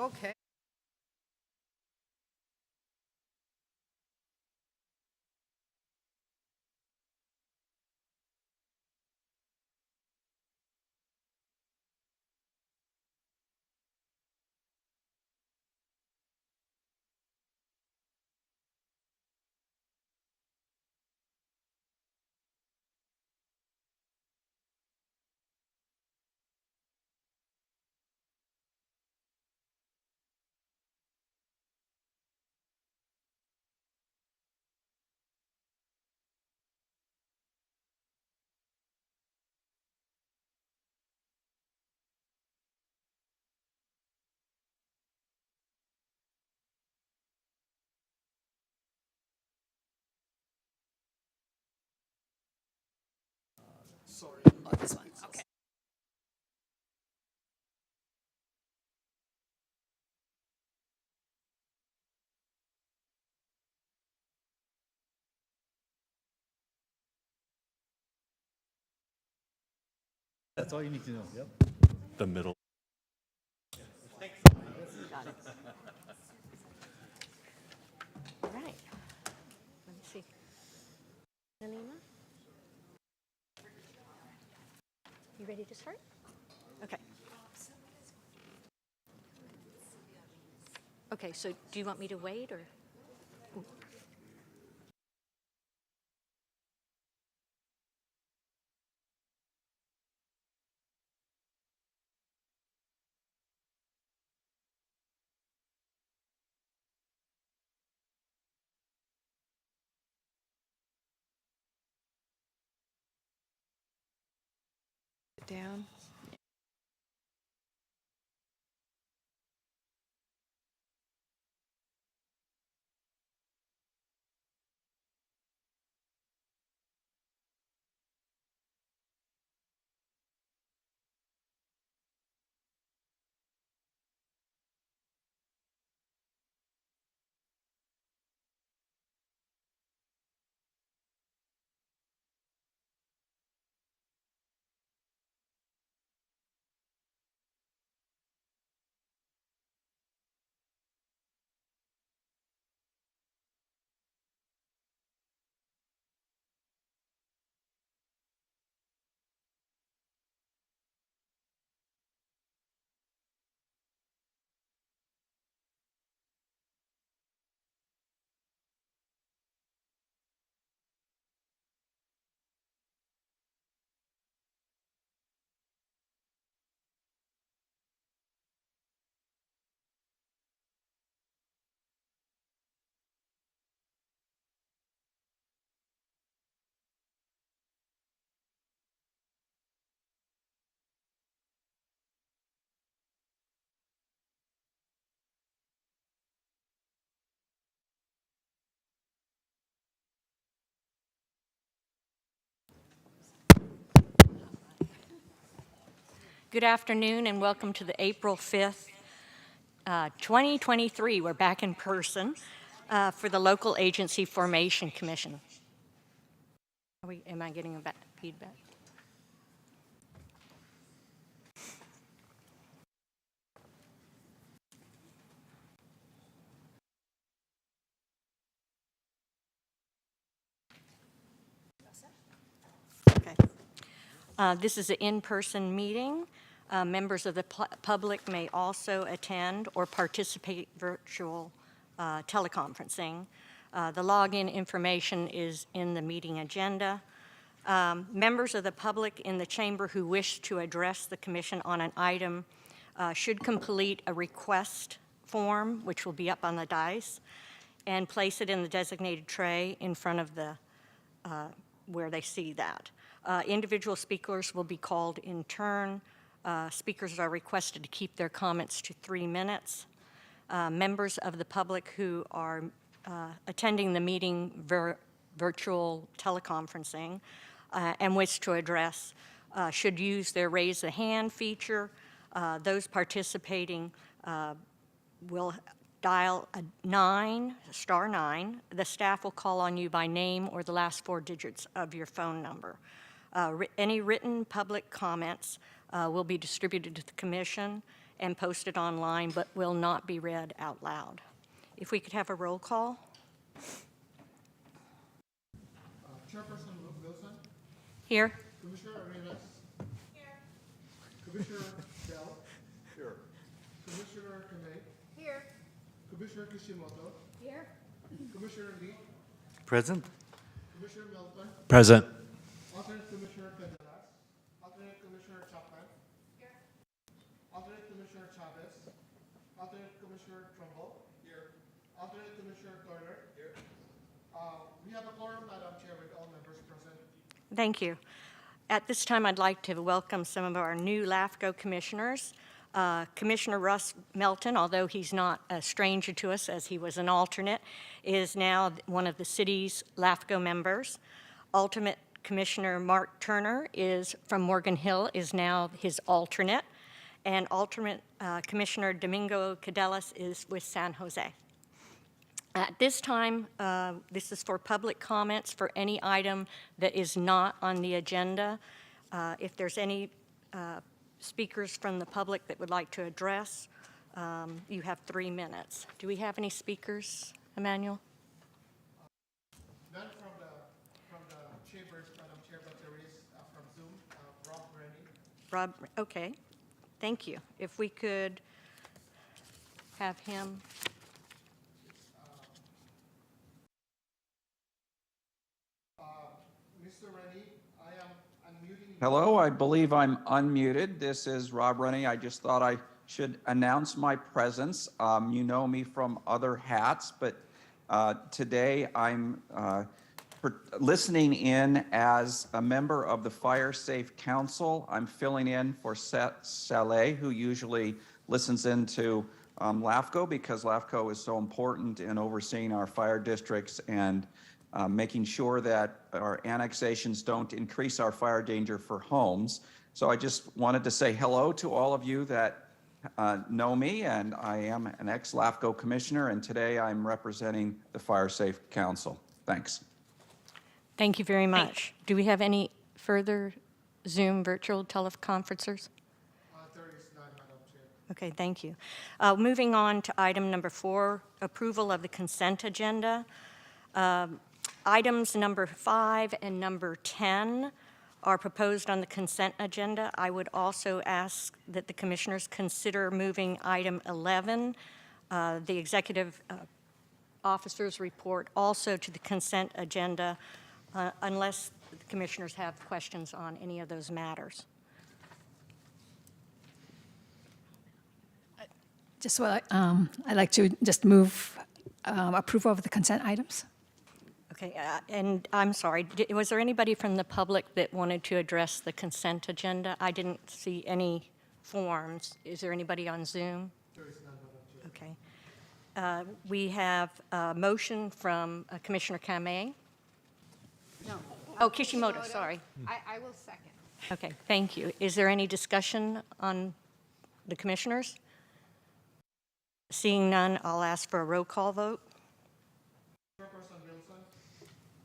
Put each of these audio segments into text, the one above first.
Okay. Oh, this one. Okay. That's all you need to know. Yep. The middle. Got it. All right. Let me see. Nalima? You ready to start? Okay. Okay, so do you want me to wait or? Ooh. Down. Good afternoon and welcome to the April 5th, 2023. We're back in person for the Local Agency Formation Commission. Am I getting a feedback? Okay. This is an in-person meeting. Members of the public may also attend or participate virtual teleconferencing. The login information is in the meeting agenda. Members of the public in the chamber who wish to address the commission on an item should complete a request form, which will be up on the dais, and place it in the designated tray in front of the where they see that. Individual speakers will be called in turn. Speakers are requested to keep their comments to 3 minutes. Members of the public who are attending the meeting virtual teleconferencing and wish to address should use their raise a hand feature. Those participating will dial star 9. The staff will call on you by name or the last 4 digits of your phone number. Any written public comments will be distributed to the commission, and posted online, but will not be read out loud. If we could have a roll call? Chairperson Wilson, Here? Commissioner Arenas. Here. Commissioner Bell. Here. Commissioner Kamei. Here. Commissioner Kishimoto. Here. Commissioner Lee. Present? Commissioner Melton. Present. Alternate Commissioner Candelas. Alternate Commissioner Chapman. Here. Alternate Commissioner Chavez. Alternate Commissioner Trumbull. Here. Alternate Commissioner Turner. Here. We have a quorum, Madam Chair, with all members present. Thank you. At this time, I'd like to welcome some of our new LAFCO commissioners. Commissioner Russ Melton, although he's not a stranger to us as he was an alternate, is now one of the city's LAFCO members. Alternate Commissioner Mark Turner is from Morgan Hill, is now his alternate. And alternate Commissioner Domingo Cadelas is with San Jose. At this time, this is for public comments for any item that is not on the agenda. If there's any speakers from the public that would like to address, you have 3 minutes. Do we have any speakers, Emmanuel? None from the chambers, Madam Chair, but there is from Zoom, Rob Rennie. Rob, okay, thank you. If we could have him. Mr. Rennie, I am unmuting you. Hello, I believe I'm unmuted. This is Rob Rennie. I just thought I should announce my presence. You know me from other hats, but today I'm listening in as a member of the Fire Safe Council. I'm filling in for Seth Saleh, who usually listens into LAFCO because LAFCO is so important in overseeing our fire districts and making sure that our annexations don't increase our fire danger for homes. So I just wanted to say hello to all of you that know me, and I am an ex-LAFCO commissioner, and today I'm representing the Fire Safe Council. Thanks. Thank you very much. Do we have any further Zoom virtual teleconferencers? There is none, Madam Chair. Okay, thank you. Moving on to item number 4, approval of the consent agenda. Items number 5 and number 10 are proposed on the consent agenda. I would also ask that the commissioners consider moving item 11, the executive officer's report, also to the consent agenda, unless the commissioners have questions on any of those matters. Just what I'd like to just move approval of the consent items. Okay, and I'm sorry, was there anybody from the public that wanted to address the consent agenda? I didn't see any forms. Is there anybody on Zoom? There is none, Madam Chair. Okay. We have a motion from Commissioner Kamei. No. Oh, Kishimoto, sorry. I will second. Okay, thank you. Is there any discussion on the commissioners? Seeing none, I'll ask for a roll call vote. Chairperson Wilson,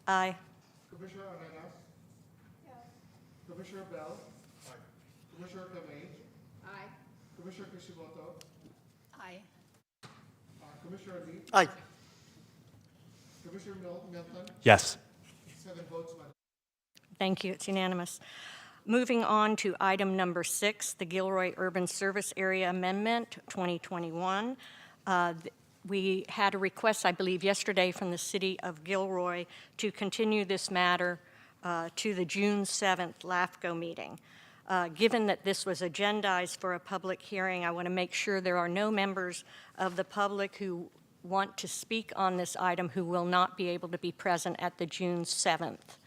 Aye. Commissioner Arenas. Yes. Commissioner Bell. Aye. Commissioner Kamei. Aye. Commissioner Kishimoto. Aye. Commissioner Lee. Aye. Commissioner Melton. Yes. 7 votes, Madam. Thank you, it's unanimous. Moving on to item number 6, the Gilroy Urban Service Area Amendment 2021. We had a request, I believe, yesterday from the city of Gilroy to continue this matter to the June 7th LAFCO meeting. Given that this was agendized for a public hearing, I want to make sure there are no members of the public who want to speak on this item who will not be able to be present at the June 7th.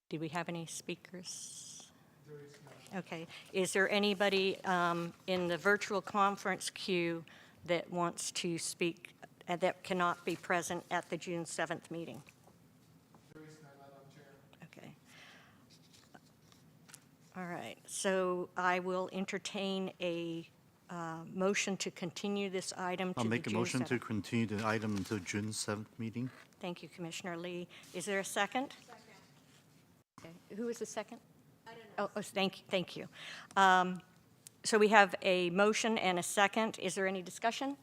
Do we have any speakers? There is none. Okay. Is there anybody in the virtual conference queue that wants to speak, that cannot be present at the June 7th meeting? There is none, Madam Chair. Okay. All right. So I will entertain a motion to continue this item to I'll the make a June motion to 7th. continue the item until June 7th meeting. Thank you, Commissioner Lee. Is there a second? Second. Okay. Who is the second? I don't know. Oh, thank you. So we have a motion and a second. Is there any discussion?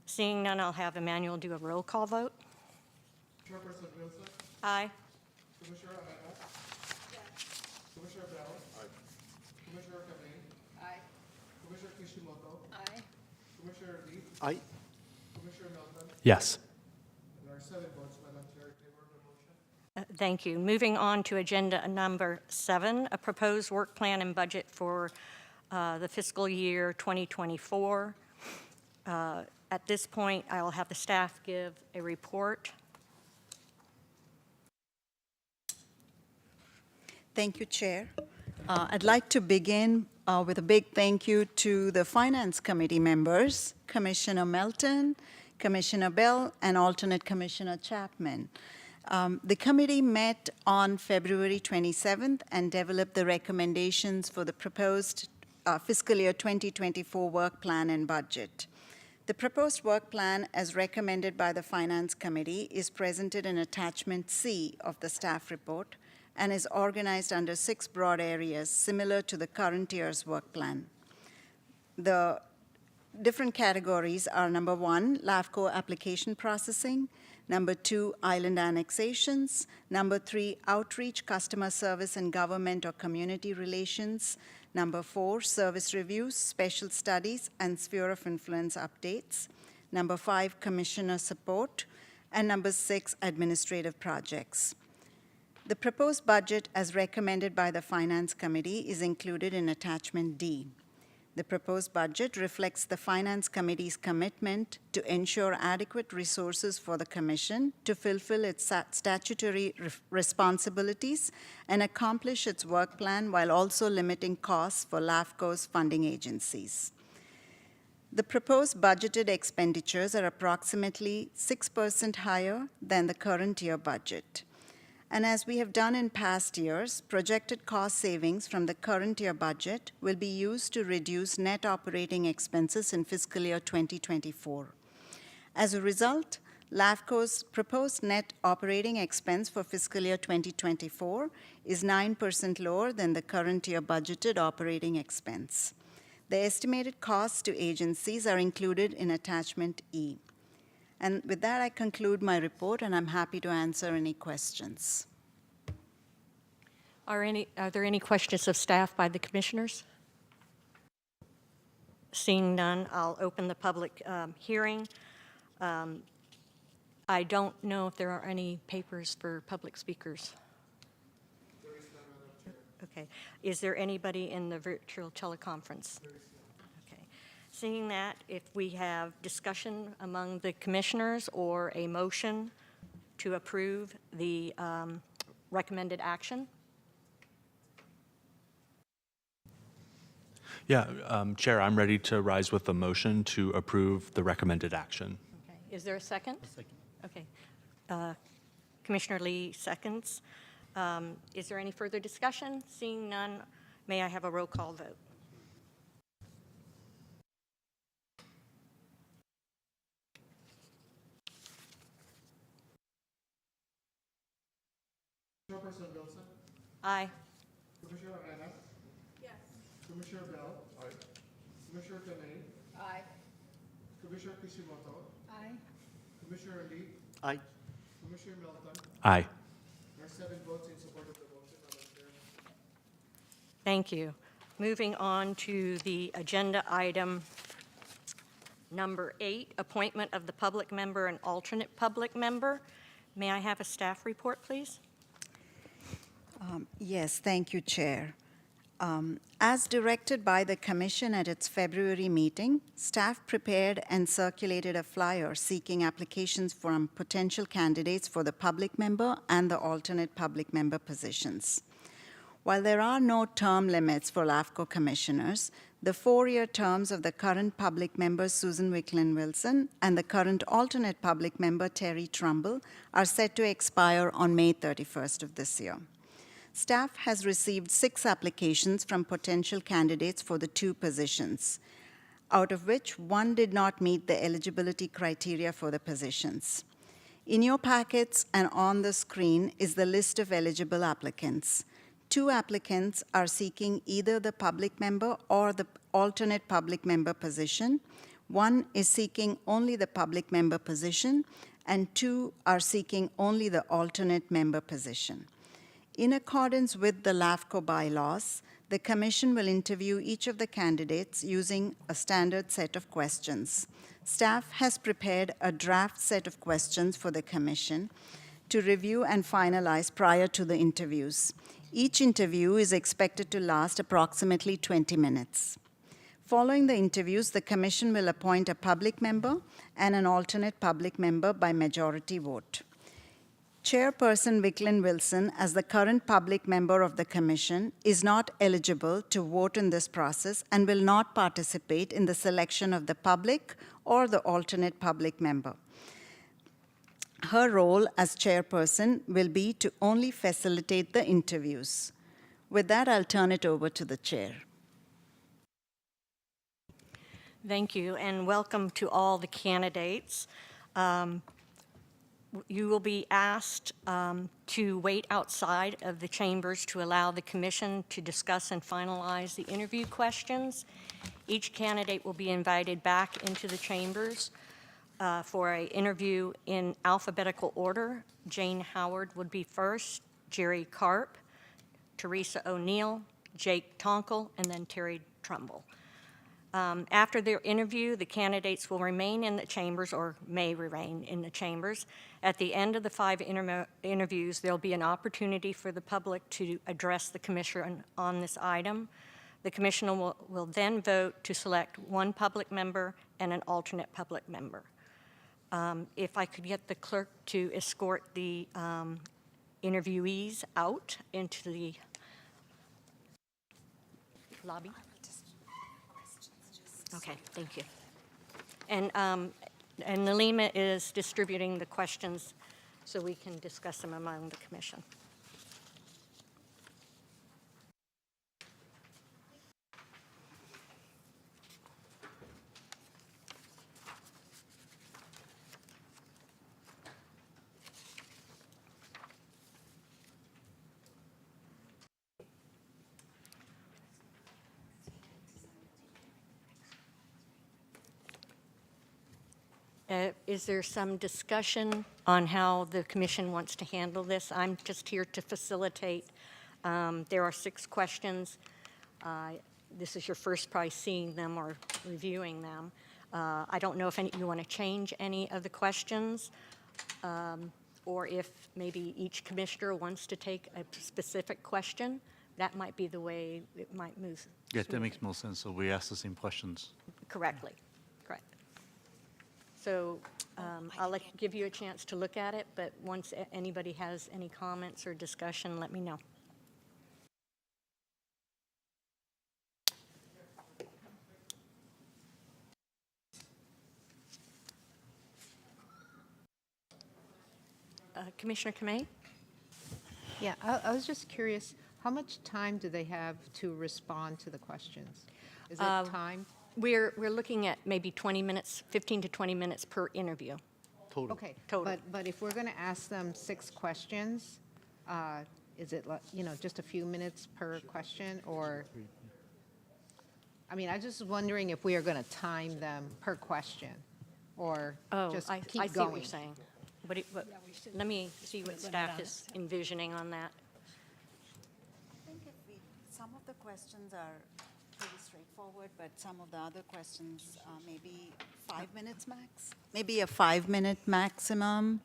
Seeing none, I'll have Emmanuel do a roll call vote. Chairperson Wilson, Aye. Commissioner Amena. Commissioner Bell. Commissioner Kamei. Aye. Commissioner Kishimoto. Aye. Commissioner Lee. Aye. Commissioner Melton. Yes. There are 7 votes, Madam Chair, in favor of the motion. Thank you. Moving on to agenda number 7, a proposed work plan and budget for the fiscal year 2024. At this point, I will have the staff give a report. Thank you, Chair. I'd like to begin with a big thank you to the Finance Committee members, Commissioner Melton, Commissioner Bell, and alternate Commissioner Chapman. The committee met on February 27th and developed the recommendations for the proposed fiscal year 2024 work plan and budget. The proposed work plan, as recommended by the Finance Committee, is presented in Attachment C of the staff report and is organized under 6 broad areas similar to the current year's work plan. The different categories are number 1, LAFCO application processing, number 2, island annexations, number 3, outreach, customer service and government or community relations, number 4, service reviews, special studies, and sphere of influence updates, number 5, commissioner support, and number 6, administrative projects. The proposed budget, as recommended by the Finance Committee, is included in Attachment D. The proposed budget reflects the Finance Committee's commitment to ensure adequate resources for the Commission to fulfill its statutory responsibilities and accomplish its work plan while also limiting costs for LAFCO's funding agencies. The proposed budgeted expenditures are approximately 6% higher than the current year budget. And as we have done in past years, projected cost savings from the current year budget will be used to reduce net operating expenses in fiscal year 2024. As a result, LAFCO's proposed net operating expense for fiscal year 2024 is 9% lower than the current year budgeted operating expense. The estimated costs to agencies are included in Attachment E. And with that, I conclude my report, and I'm happy to answer any questions. Are there any questions of staff by the commissioners? Seeing none, I'll open the public hearing. I don't know if there are any papers for public speakers. Okay. Is there anybody in the virtual teleconference? Okay. Seeing that, if we have discussion among the commissioners or a motion to approve the recommended action? Yeah, Chair, I'm ready to rise with the motion to approve the recommended action. Okay. Is there a second? Second. Okay. Commissioner Lee seconds. Is there any further discussion? Seeing none, may I have a roll call vote? Chairperson Wilson, Aye. Commissioner Amena. Yes. Commissioner Bell. Aye. Commissioner Kamei. Aye. Commissioner Kishimoto. Aye. Commissioner Lee. Aye. Commissioner Melton. Aye. There are 7 votes in support of the motion, Madam Chair. Thank you. Moving on to the agenda item number 8, appointment of the public member and alternate public member. May I have a staff report, please? Yes, thank you, Chair. As directed by the Commission at its February meeting, staff prepared and circulated a flyer seeking applications from potential candidates for the public member and the alternate public member positions. While there are no term limits for LAFCO commissioners, the 4-year terms of the current public member Susan Wicklin Wilson and the current alternate public member Terry Trumbull are set to expire on May 31st of this year. Staff has received 6 applications from potential candidates for the 2 positions, out of which 1 did not meet the eligibility criteria for the positions. In your packets and on the screen is the list of eligible applicants. 2 applicants are seeking either the public member or the alternate public member position. 1 is seeking only the public member position, and 2 are seeking only the alternate member position. In accordance with the LAFCO bylaws, the Commission will interview each of the candidates using a standard set of questions. Staff has prepared a draft set of questions for the Commission to review and finalize prior to the interviews. Each interview is expected to last approximately 20 minutes. Following the interviews, the Commission will appoint a public member and an alternate public member by majority vote. Chairperson Vicklin Wilson, as the current public member of the Commission, is not eligible to vote in this process and will not participate in the selection of the public or the alternate public member. Her role as chairperson will be to only facilitate the interviews. With that, I'll turn it over to the chair. Thank you, and welcome to all the candidates. You will be asked to wait outside of the chambers to allow the commission to discuss and finalize the interview questions. Each candidate will be invited back into the chambers for an interview in alphabetical order. Jane Howard would be first, Jerry Karp, Teresa O'Neill, Jake Tonkel, and then Terry Trumbull. After their interview, the candidates will remain in the chambers, or may remain in the chambers. At the end of the 5 interviews, there'll be an opportunity for the public to address the commission on this item. The commissioner will then vote to select 1 public member and an alternate public member. If I could get the clerk to escort the interviewees out into the lobby. Okay, thank you. And Nalima is distributing the questions so we can discuss them among the commission. Is there some discussion on how the commission wants to handle this? I'm just here to facilitate. There are 6 questions. This is your first probably seeing them or reviewing them. I don't know if you want to change any of the questions, or if maybe each commissioner wants to take a specific question. That might be the way it might move. Yeah, that makes more sense. So we ask the same questions. Correctly, correct. So I'll give you a chance to look at it, but once anybody has any comments or discussion, let me know. Commissioner Kamei? Yeah, I was just curious, how much time do they have to respond to the questions? Is it timed? We're looking at maybe 20 minutes, 15 to 20 minutes per interview. Total. Okay, Total. but if we're going to ask them 6 questions, is it, just a few minutes per question, or? I mean, I just wondering if we are going to time them per question, or just I keep see what going. you're saying. Let me see what staff is envisioning on that. I think some of the questions are pretty straightforward, but some of the other questions maybe 5 minutes max? Maybe a 5-minute maximum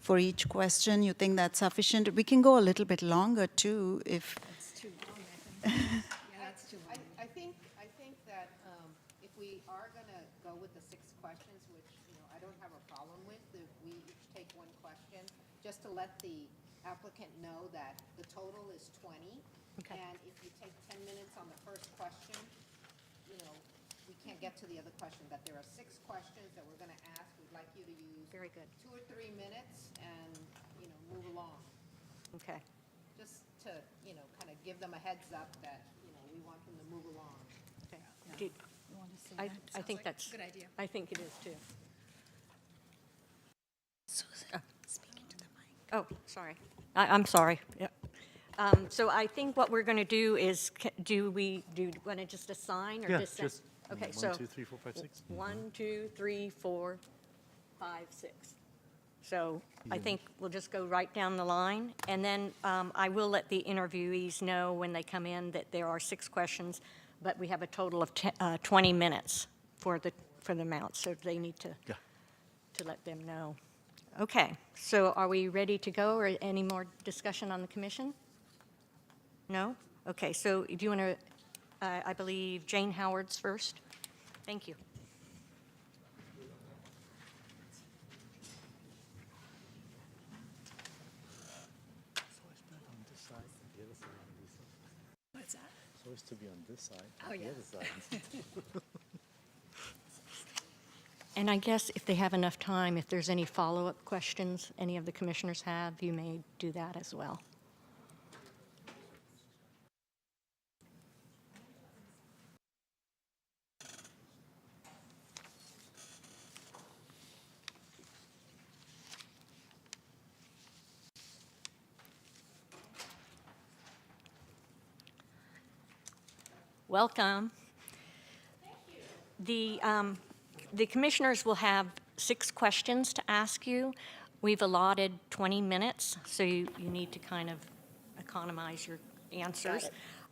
for each question. You think that's sufficient? We can go a little bit longer too if. That's too long, I think. Yeah, that's too long. I think that if we are going to go with the 6 questions, which, I don't have a problem with, if we each take 1 question, just to let the applicant know that the total is 20. Okay. And if you take 10 minutes on the first question, we can't get to the other question, that there are 6 questions that we're going to ask. We'd like you to use Very good. 2 or 3 minutes and, move along. Okay. Just to, kind of give them a heads up that, we want them to move along. Okay. I think that's. Good idea. I think it is too. Susan, speaking to the mic. Oh, sorry. I'm sorry. Yeah. So I think what we're going to do is, do we want to just assign or Yeah, just? just Okay, 1, so 2, 3, 4, 5, 6. 1, 2, 3, 4, 5, 6. So I think we'll just go right down the line, and then I will let the interviewees know when they come in that there are 6 questions, but we have a total of 20 minutes for the amount, so they need to Yeah. let them know. Okay, so are we ready to go, or any more discussion on the commission? No? Okay, so do you want to, I believe Jane Howard's first? Thank you. What's that? Supposed to be on this side. Oh, yeah. And I guess if they have enough time, if there's any follow-up questions any of the commissioners have, you may do that as well. Welcome. The commissioners will have 6 questions to ask you. We've allotted 20 minutes, so you need to kind of economize your answers.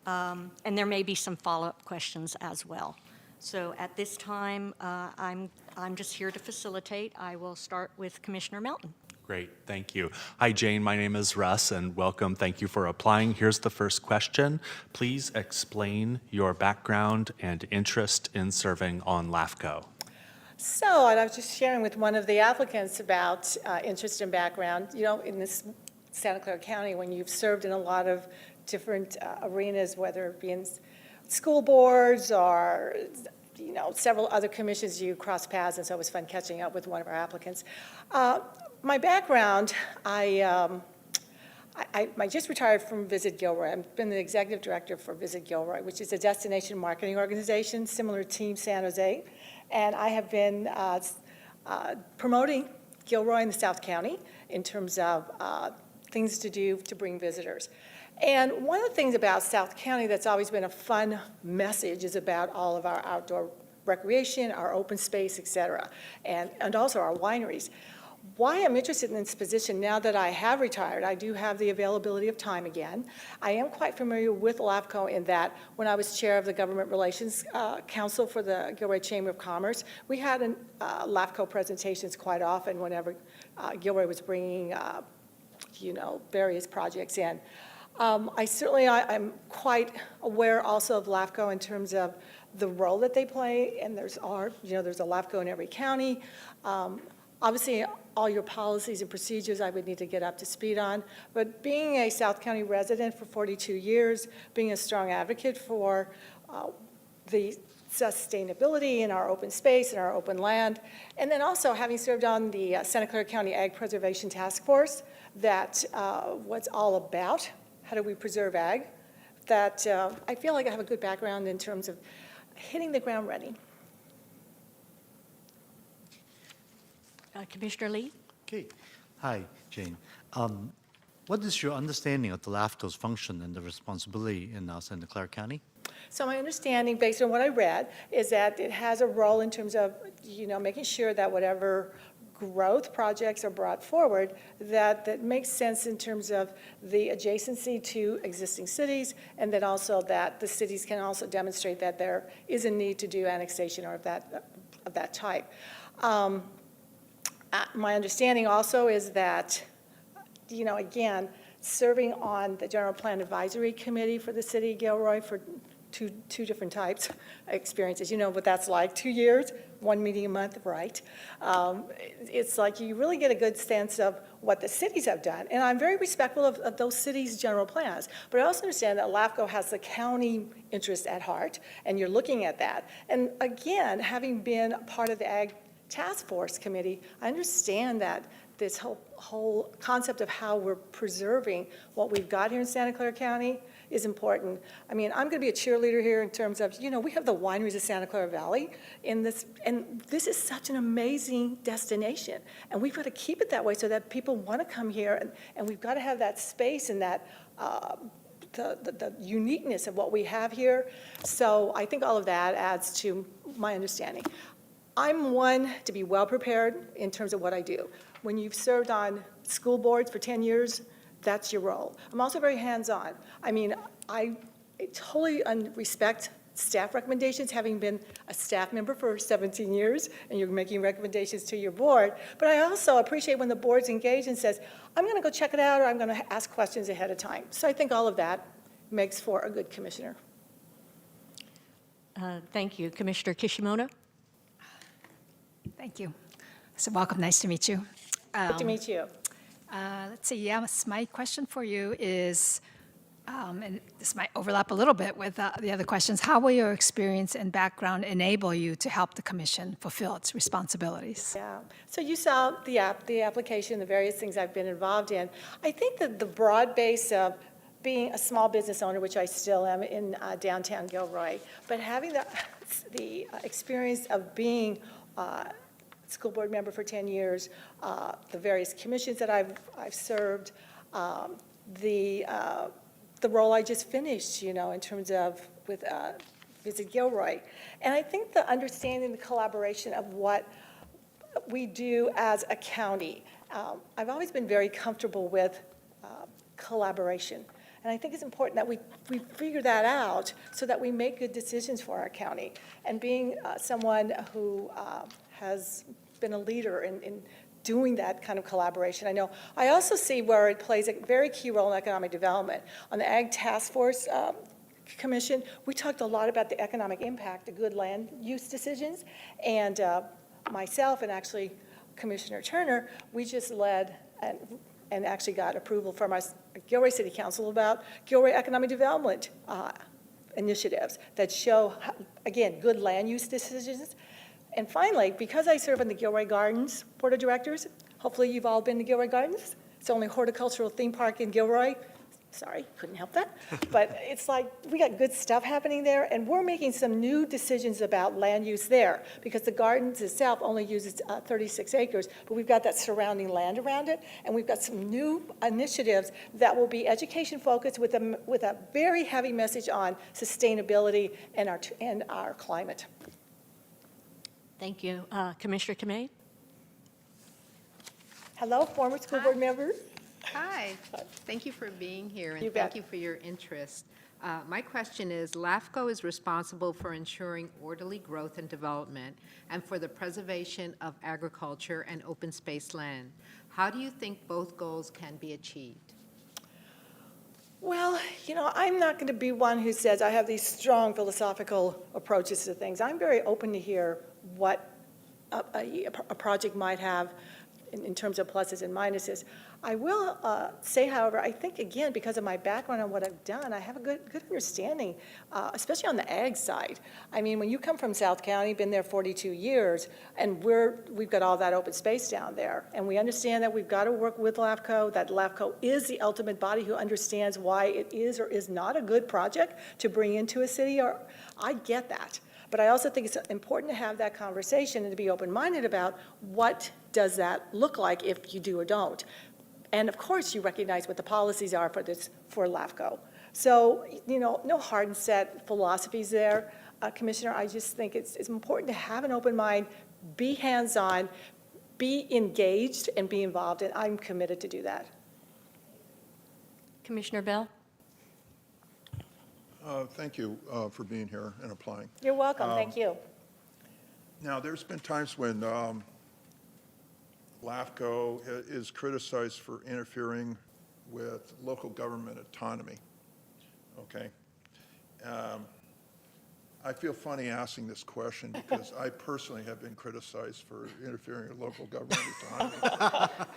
And there may be some follow-up questions as well. So at this time, I'm just here to facilitate. I will start with Commissioner Melton. Great, thank you. Hi, Jane. My name is Russ, and welcome. Thank you for applying. Here's the first question. Please explain your background and interest in serving on LAFCO. So, and I was just sharing with one of the applicants about interest and background. You know, in this Santa Clara County, when you've served in a lot of different arenas, whether it be in school boards or, you know, several other commissions, you cross paths, and so it was fun catching up with one of our applicants. My background, I just retired from Visit Gilroy. I've been the executive director for Visit Gilroy, which is a destination marketing organization similar to Team San Jose. And I have been promoting Gilroy in the South County in terms of things to do to bring visitors. And one of the things about South County that's always been a fun message is about all of our outdoor recreation, our open space, et cetera, and also our wineries. Why I'm interested in this position now that I have retired, I do have the availability of time again. I am quite familiar with LAFCO in that when I was chair of the Government Relations Council for the Gilroy Chamber of Commerce, we had LAFCO presentations quite often whenever Gilroy was bringing, you know, various projects in. I'm quite aware also of LAFCO in terms of the role that they play, and there's a LAFCO in every county. Obviously, all your policies and procedures I would need to get up to speed on, but being a South County resident for 42 years, being a strong advocate for the sustainability in our open space and our open land, and then also having served on the Santa Clara County Ag Preservation Task Force, that what's all about, how do we preserve ag, that I feel like I have a good background in terms of hitting the ground running. Commissioner Lee? Okay. Hi, Jane. What is your understanding of the LAFCO's function and the responsibility in Santa Clara County? So my understanding, based on what I read, is that it has a role in terms of, you know, making sure that whatever growth projects are brought forward, that makes sense in terms of the adjacency to existing cities, and then also that the cities can also demonstrate that there is a need to do annexation or of that type. My understanding also is that, you know, again, serving on the General Plan Advisory Committee for the city of Gilroy for two different types of experiences. You know what that's like, 2 years, 1 meeting a month, right? It's like you really get a good sense of what the cities have done. And I'm very respectful of those cities' general plans. But I also understand that LAFCO has the county interest at heart, and you're looking at that. And again, having been part of the Ag Task Force Committee, I understand that this whole concept of how we're preserving what we've got here in Santa Clara County is important. I mean, I'm going to be a cheerleader here in terms of, you know, we have the wineries of Santa Clara Valley in this, and this is such an amazing destination. And we've got to keep it that way so that people want to come here, and we've got to have that space and that the uniqueness of what we have here. So I think all of that adds to my understanding. I'm one to be well-prepared in terms of what I do. When you've served on school boards for 10 years, that's your role. I'm also very hands-on. I mean, I totally respect staff recommendations, having been a staff member for 17 years, and you're making recommendations to your board. But I also appreciate when the board's engaged and says, I'm going to go check it out, or I'm going to ask questions ahead of time. So I think all of that makes for a good commissioner. Thank you. Commissioner Kishimoto? Thank you. So welcome, nice to meet you. Good to meet you. Let's see, yes, my question for you is, and this might overlap a little bit with the other questions, how will your experience and background enable you to help the commission fulfill its responsibilities? Yeah, so you saw the application, the various things I've been involved in. I think that the broad base of being a small business owner, which I still am in downtown Gilroy, but having the experience of being school board member for 10 years, the various commissions that I've served, the role I just finished, you know, in terms of with Visit Gilroy. And I think the understanding, the collaboration of what we do as a county, I've always been very comfortable with collaboration. And I think it's important that we figure that out so that we make good decisions for our county. And being someone who has been a leader in doing that kind of collaboration. I also see where it plays a very key role in economic development. On the Ag Task Force Commission, we talked a lot about the economic impact of good land use decisions. And myself and actually Commissioner Turner, we just led and actually got approval from our Gilroy City Council about Gilroy economic development initiatives that show, again, good land use decisions. And finally, because I serve on the Gilroy Gardens Board of Directors, hopefully you've all been to Gilroy Gardens. It's the only horticultural theme park in Gilroy. Sorry, couldn't help that. But it's like, we got good stuff happening there, and we're making some new decisions about land use there, because the gardens itself only uses 36 acres, but we've got that surrounding land around it, and we've got some new initiatives that will be education-focused with a very heavy message on sustainability and our climate. Thank you. Commissioner Kamei? Hello, former school board member. Hi, thank you for being here, You and bet. thank you for your interest. My question is, LAFCO is responsible for ensuring orderly growth and development and for the preservation of agriculture and open space land. How do you think both goals can be achieved? Well, I'm not going to be one who says I have these strong philosophical approaches to things. I'm very open to hear what a project might have in terms of pluses and minuses. I will say, however, I think, again, because of my background and what I've done, I have a good understanding, especially on the ag side. I mean, when you come from South County, been there 42 years, and we've got all that open space down there, and we understand that we've got to work with LAFCO, that LAFCO is the ultimate body who understands why it is or is not a good project to bring into a city. Or I get that. But I also think it's important to have that conversation and to be open-minded about what does that look like if you do or don't. And of course, you recognize what the policies are for LAFCO. So, no hard and set philosophies there, Commissioner. I just think it's important to have an open mind, be hands-on, be engaged, and be involved, and I'm committed to do that. Commissioner Bell? Thank you for being here and applying. You're welcome. Thank you. Now, there's been times when LAFCO is criticized for interfering with local government autonomy, okay? I feel funny asking this question because I personally have been criticized for interfering with local government autonomy.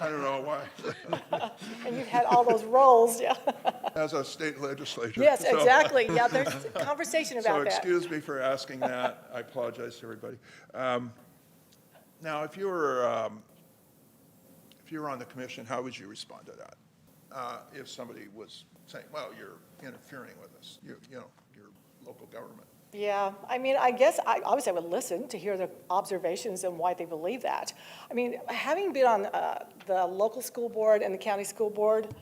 I don't know why. And you've had all those roles, yeah. As a state legislator. Yes, So- exactly. Yeah, there's a conversation about So that. excuse me for asking that. I apologize to everybody. Now, if you were on the commission, how would you respond to that? If somebody was saying, well, you're interfering with us, your local government. Yeah, I mean, I guess obviously I would listen to hear the observations and why they believe that. I mean, having been on the local school board and the county school board,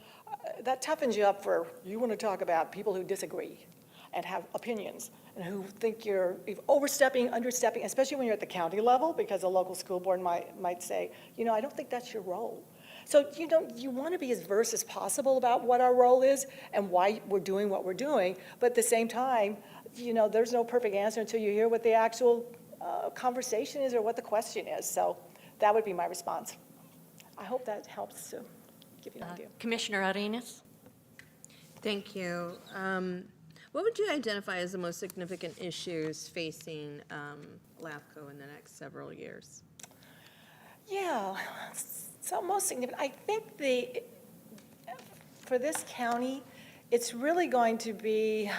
that toughens you up for, you want to talk about people who disagree and have opinions and who think you're overstepping, understepping, especially when you're at the county level, because a local school board might say, I don't think that's your role. So you want to be as verse as possible about what our role is and why we're doing what we're doing, but at the same time, there's no perfect answer until you hear what the actual conversation is or what the question is. So that would be my response. I hope that helps to give you an idea. Commissioner Arenas? Thank you. What would you identify as the most significant issues facing LAFCO in the next several years? Yeah, so most significant, I think for this county, it's really going to be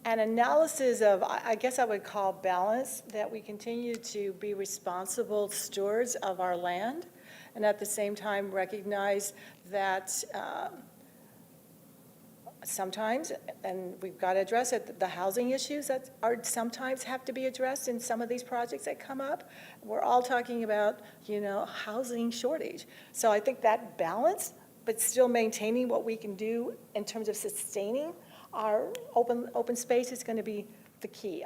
an analysis of, I guess I would call balance, that we continue to be responsible stewards of our land, and at the same time recognize that sometimes, and we've got to address it, the housing issues that are sometimes have to be addressed in some of these projects that come up. We're all talking about, housing shortage. So I think that balance, but still maintaining what we can do in terms of sustaining our open space is going to be the key.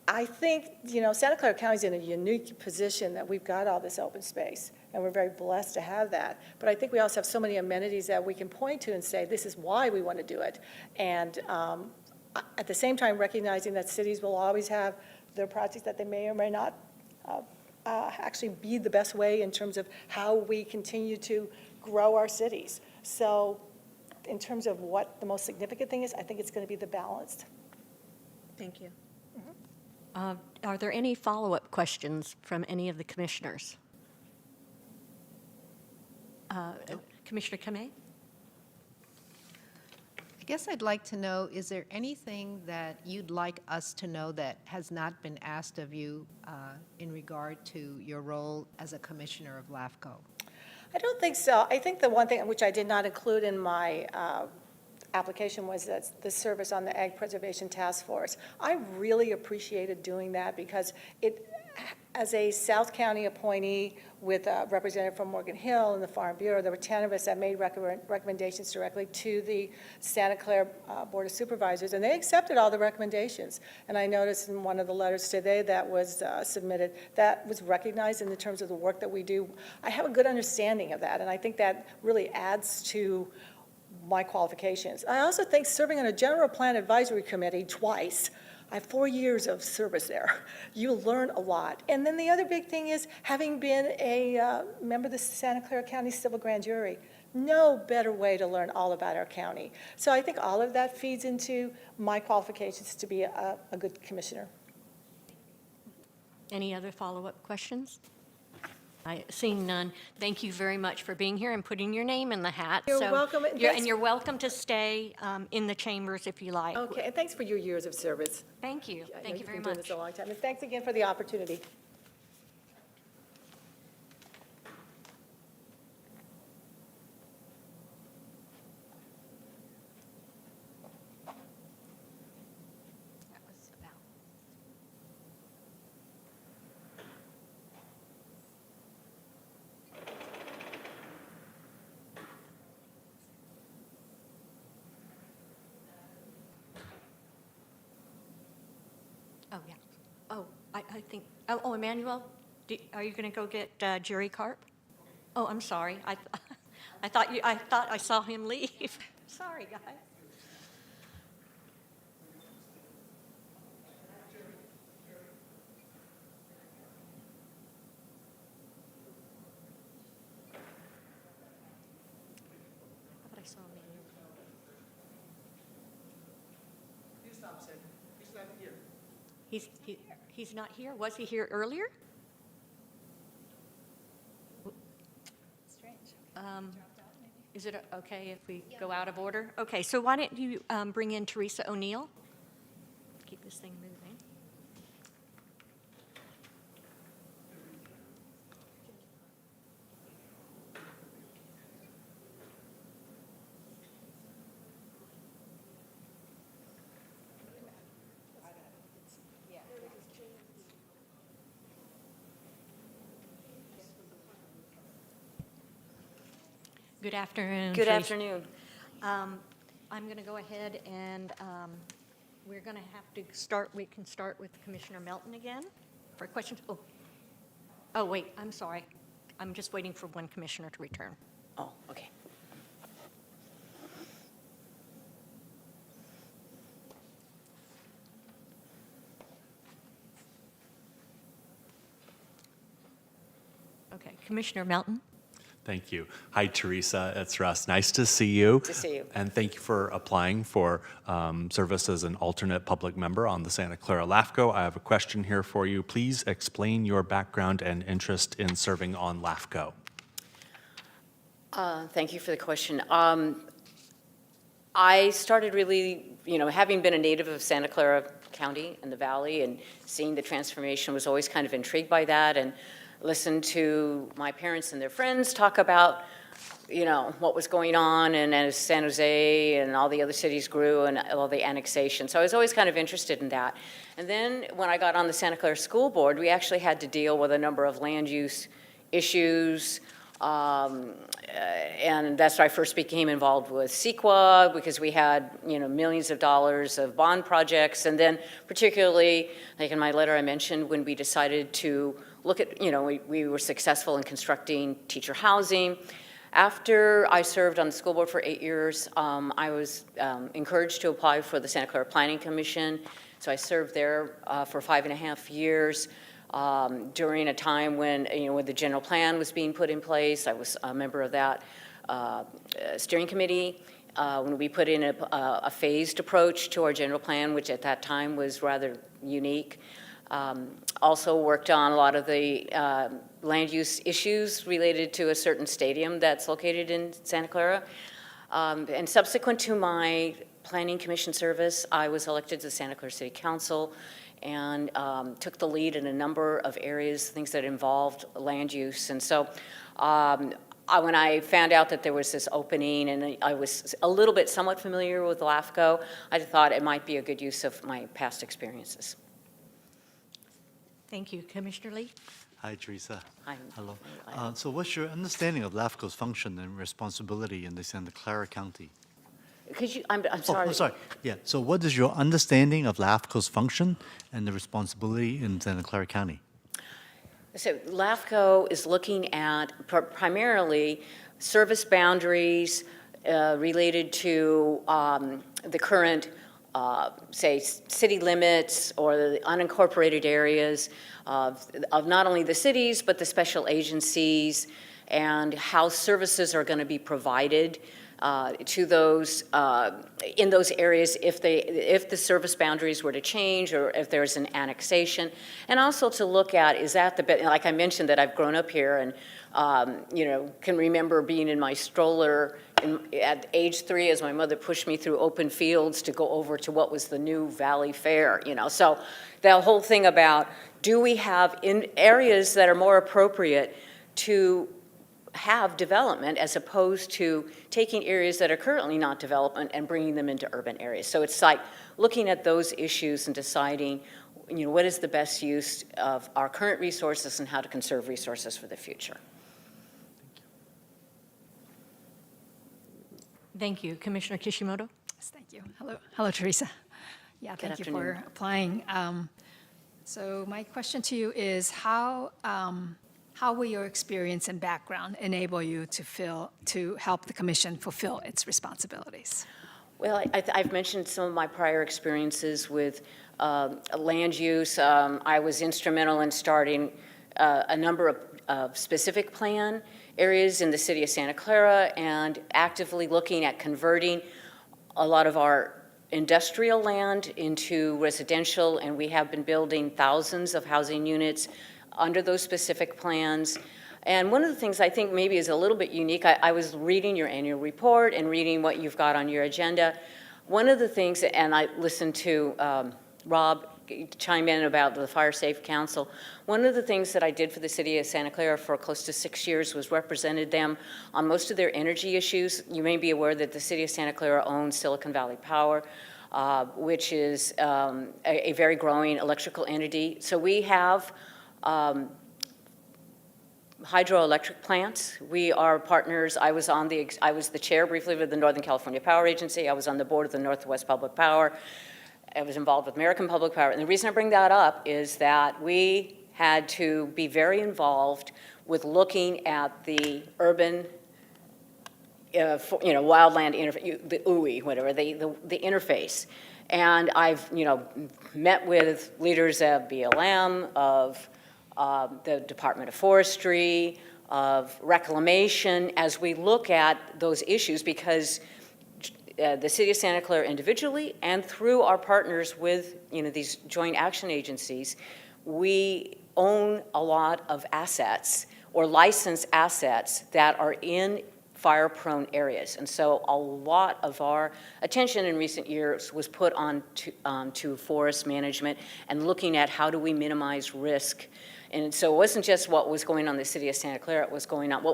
I think, Santa Clara County is in a unique position that we've got all this open space, and we're very blessed to have that. But I think we also have so many amenities that we can point to and say, this is why we want to do it. And at the same time, recognizing that cities will always have their projects that they may or may not actually be the best way in terms of how we continue to grow our cities. So in terms of what the most significant thing is, I think it's going to be the balance. Thank you. Are there any follow-up questions from any of the commissioners? Commissioner Kamei? I guess I'd like to know, is there anything that you'd like us to know that has not been asked of you in regard to your role as a commissioner of LAFCO? I don't think so. I think the one thing which I did not include in my application was that the service on the Ag Preservation Task Force. I really appreciated doing that because as a South County appointee with a representative from Morgan Hill and the Farm Bureau, there were 10 of us that made recommendations directly to the Santa Clara Board of Supervisors, and they accepted all the recommendations. And I noticed in one of the letters today that was submitted, that was recognized in the terms of the work that we do. I have a good understanding of that, and I think that really adds to my qualifications. I also think serving on a general plan advisory committee twice, I have 4 years of service there. You learn a lot. And then the other big thing is having been a member of the Santa Clara County Civil Grand Jury, no better way to learn all about our county. So I think all of that feeds into my qualifications to be a good commissioner. Any other follow-up questions? Seeing none, thank you very much for being here and putting your name in the hat. You're welcome. And you're welcome to stay in the chambers if you like. Okay, and thanks for your years of service. Thank you. I know Thank you you've very been doing much. this a long time. And thanks again for the opportunity. Oh, yeah. Oh, I think, Emmanuel, are you going to go get Jerry Carp? Oh, I'm sorry. I thought I saw him leave. Sorry, guys. I thought I saw Emmanuel. He's not sick. He's not here. He's not here? Was he here earlier? Strange. Is it okay if we go out of order? Okay, so why don't you bring in Teresa O'Neill? Keep this thing moving. Good afternoon. Good Teresa. afternoon. I'm going to go ahead and we're going to have to start, we can start with Commissioner Melton again for questions. Oh, wait, I'm sorry. I'm just waiting for one commissioner to return. Oh, okay. Okay, Commissioner Melton? Thank you. Hi, Teresa. It's Russ. Nice to see you. To see you. And thank you for applying for service as an alternate public member on the Santa Clara LAFCO. I have a question here for you. Please explain your background and interest in serving on LAFCO. Thank you for the question. I started really, having been a native of Santa Clara County in the Valley and seeing the transformation, was always kind of intrigued by that, and listened to my parents and their friends talk about, what was going on, and as San Jose and all the other cities grew and all the annexation. So I was always kind of interested in that. And then when I got on the Santa Clara School Board, we actually had to deal with a number of land use issues, and that's why I first became involved with CEQA, because we had, millions of dollars of bond projects. And then particularly, like in my letter I mentioned, when we decided to look at, we were successful in constructing teacher housing. After I served on the school board for 8 years, I was encouraged to apply for the Santa Clara Planning Commission. So I served there for 5.5 years. During a time when, when the general plan was being put in place. I was a member of that steering committee when we put in a phased approach to our general plan, which at that time was rather unique. Also worked on a lot of the land use issues related to a certain stadium that's located in Santa Clara. And subsequent to my Planning Commission service, I was elected to the Santa Clara City Council and took the lead in a number of areas, things that involved land use. And so when I found out that there was this opening, and I was a little bit somewhat familiar with LAFCO, I thought it might be a good use of my past experiences. Thank you. Commissioner Lee? Hi, Teresa. Hi. Hello. So what's your understanding of LAFCO's function and responsibility in the Santa Clara County? Could you, I'm sorry. Oh, sorry. Yeah, so what is your understanding of LAFCO's function and the responsibility in Santa Clara County? So LAFCO is looking at primarily service boundaries related to the current, say, city limits or the unincorporated areas of not only the cities, but the special agencies, and how services are going to be provided to those in those areas if the service boundaries were to change, or if there's an annexation. And also to look at, is that like I mentioned, that I've grown up here and can remember being in my stroller at age 3 as my mother pushed me through open fields to go over to what was the new Valley Fair. So the whole thing about, do we have in areas that are more appropriate to have development, as opposed to taking areas that are currently not development and bringing them into urban areas. So it's like looking at those issues and deciding, what is the best use of our current resources and how to conserve resources for the future. Thank you. Commissioner Kishimoto? Yes, thank you. Hello, Teresa. Yeah, Good thank you afternoon. for applying. So my question to you is, how will your experience and background enable you to help the commission fulfill its responsibilities? Well, I've mentioned some of my prior experiences with land use. I was instrumental in starting a number of specific plan areas in the city of Santa Clara, and actively looking at converting a lot of our industrial land into residential, and we have been building thousands of housing units under those specific plans. And one of the things I think maybe is a little bit unique, I was reading your annual report and reading what you've got on your agenda. One of the things, and I listened to Rob chime in about the Fire Safe Council, one of the things that I did for the city of Santa Clara for close to 6 years was represented them on most of their energy issues. You may be aware that the city of Santa Clara owns Silicon Valley Power, which is a very growing electrical entity. So we have hydroelectric plants. We are partners. I was the chair briefly of the Northern California Power Agency. I was on the board of the Northwest Public Power. I was involved with American Public Power. And the reason I bring that up is that we had to be very involved with looking at the urban, wildland interface, the UI, whatever, the interface. And I've, met with leaders of BLM, of the Department of Forestry, of Reclamation, as we look at those issues, because the City of Santa Clara individually and through our partners with, these joint action agencies, we own a lot of assets or licensed assets that are in fire-prone areas. And so a lot of our attention in recent years was put on to forest management and looking at how do we minimize risk. And so it wasn't just what was going on in the City of Santa Clara, what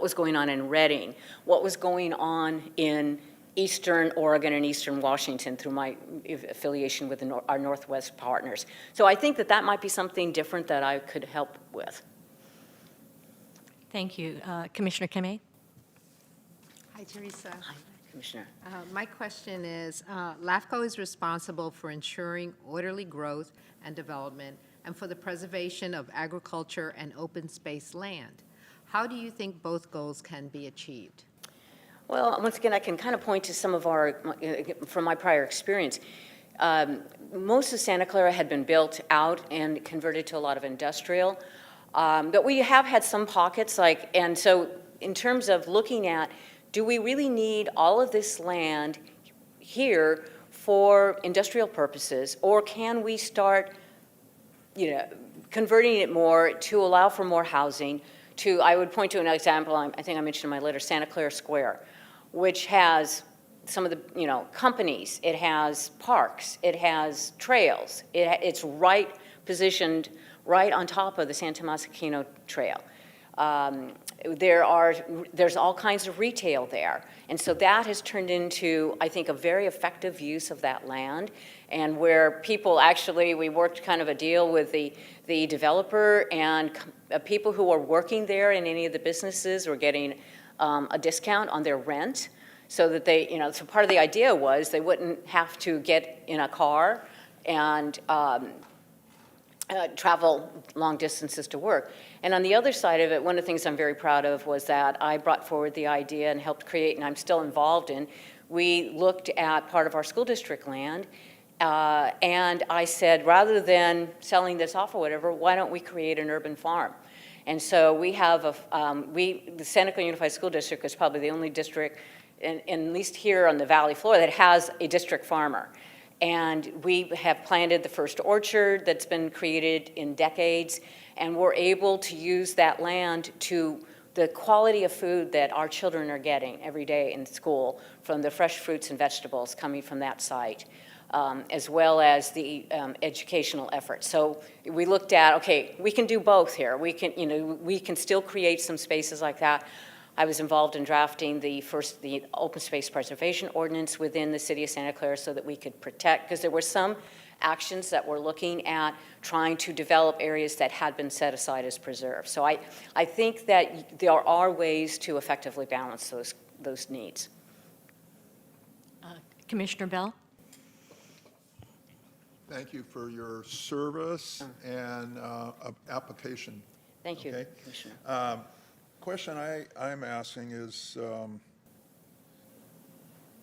was going on in Redding, what was going on in Eastern Oregon and Eastern Washington through my affiliation with our Northwest partners. So I think that might be something different that I could help with. Thank you. Commissioner Kame? Hi, Teresa. Hi, Commissioner. My question is, LAFCO is responsible for ensuring orderly growth and development and for the preservation of agriculture and open space land. How do you think both goals can be achieved? Well, once again, I can kind of point to some of from my prior experience. Most of Santa Clara had been built out and converted to a lot of industrial, but we have had some pockets and so in terms of looking at, do we really need all of this land here for industrial purposes, or can we start, converting it more to allow for more housing? I would point to an example, I think I mentioned in my letter, Santa Clara Square, which has some of the, companies, it has parks, it has trails, it's positioned right on top of the San Tomas Aquino Trail. There's all kinds of retail there. And so that has turned into, I think, a very effective use of that land, and where people we worked kind of a deal with the developer, and people who are working there in any of the businesses were getting a discount on their rent, so that so part of the idea was they wouldn't have to get in a car and travel long distances to work. And on the other side of it, one of the things I'm very proud of was that I brought forward the idea and helped create, and I'm still involved in, we looked at part of our school district land, and I said, rather than selling this off or whatever, why don't we create an urban farm? And so we have the Santa Clara Unified School District is probably the only district, at least here on the valley floor, that has a district farmer. And we have planted the first orchard that's been created in decades, and we're able to use that land to the quality of food that our children are getting every day in school from the fresh fruits and vegetables coming from that site, as well as the educational efforts. So we looked at, okay, we can do both here. We can still create some spaces like that. I was involved in drafting the open space preservation ordinance within the City of Santa Clara so that we could protect, because there were some actions that were looking at trying to develop areas that had been set aside as preserved. So I think that there are ways to effectively balance those needs. Commissioner Bell? Thank you for your service and application. Thank you, Okay. Commissioner. Question I'm asking is,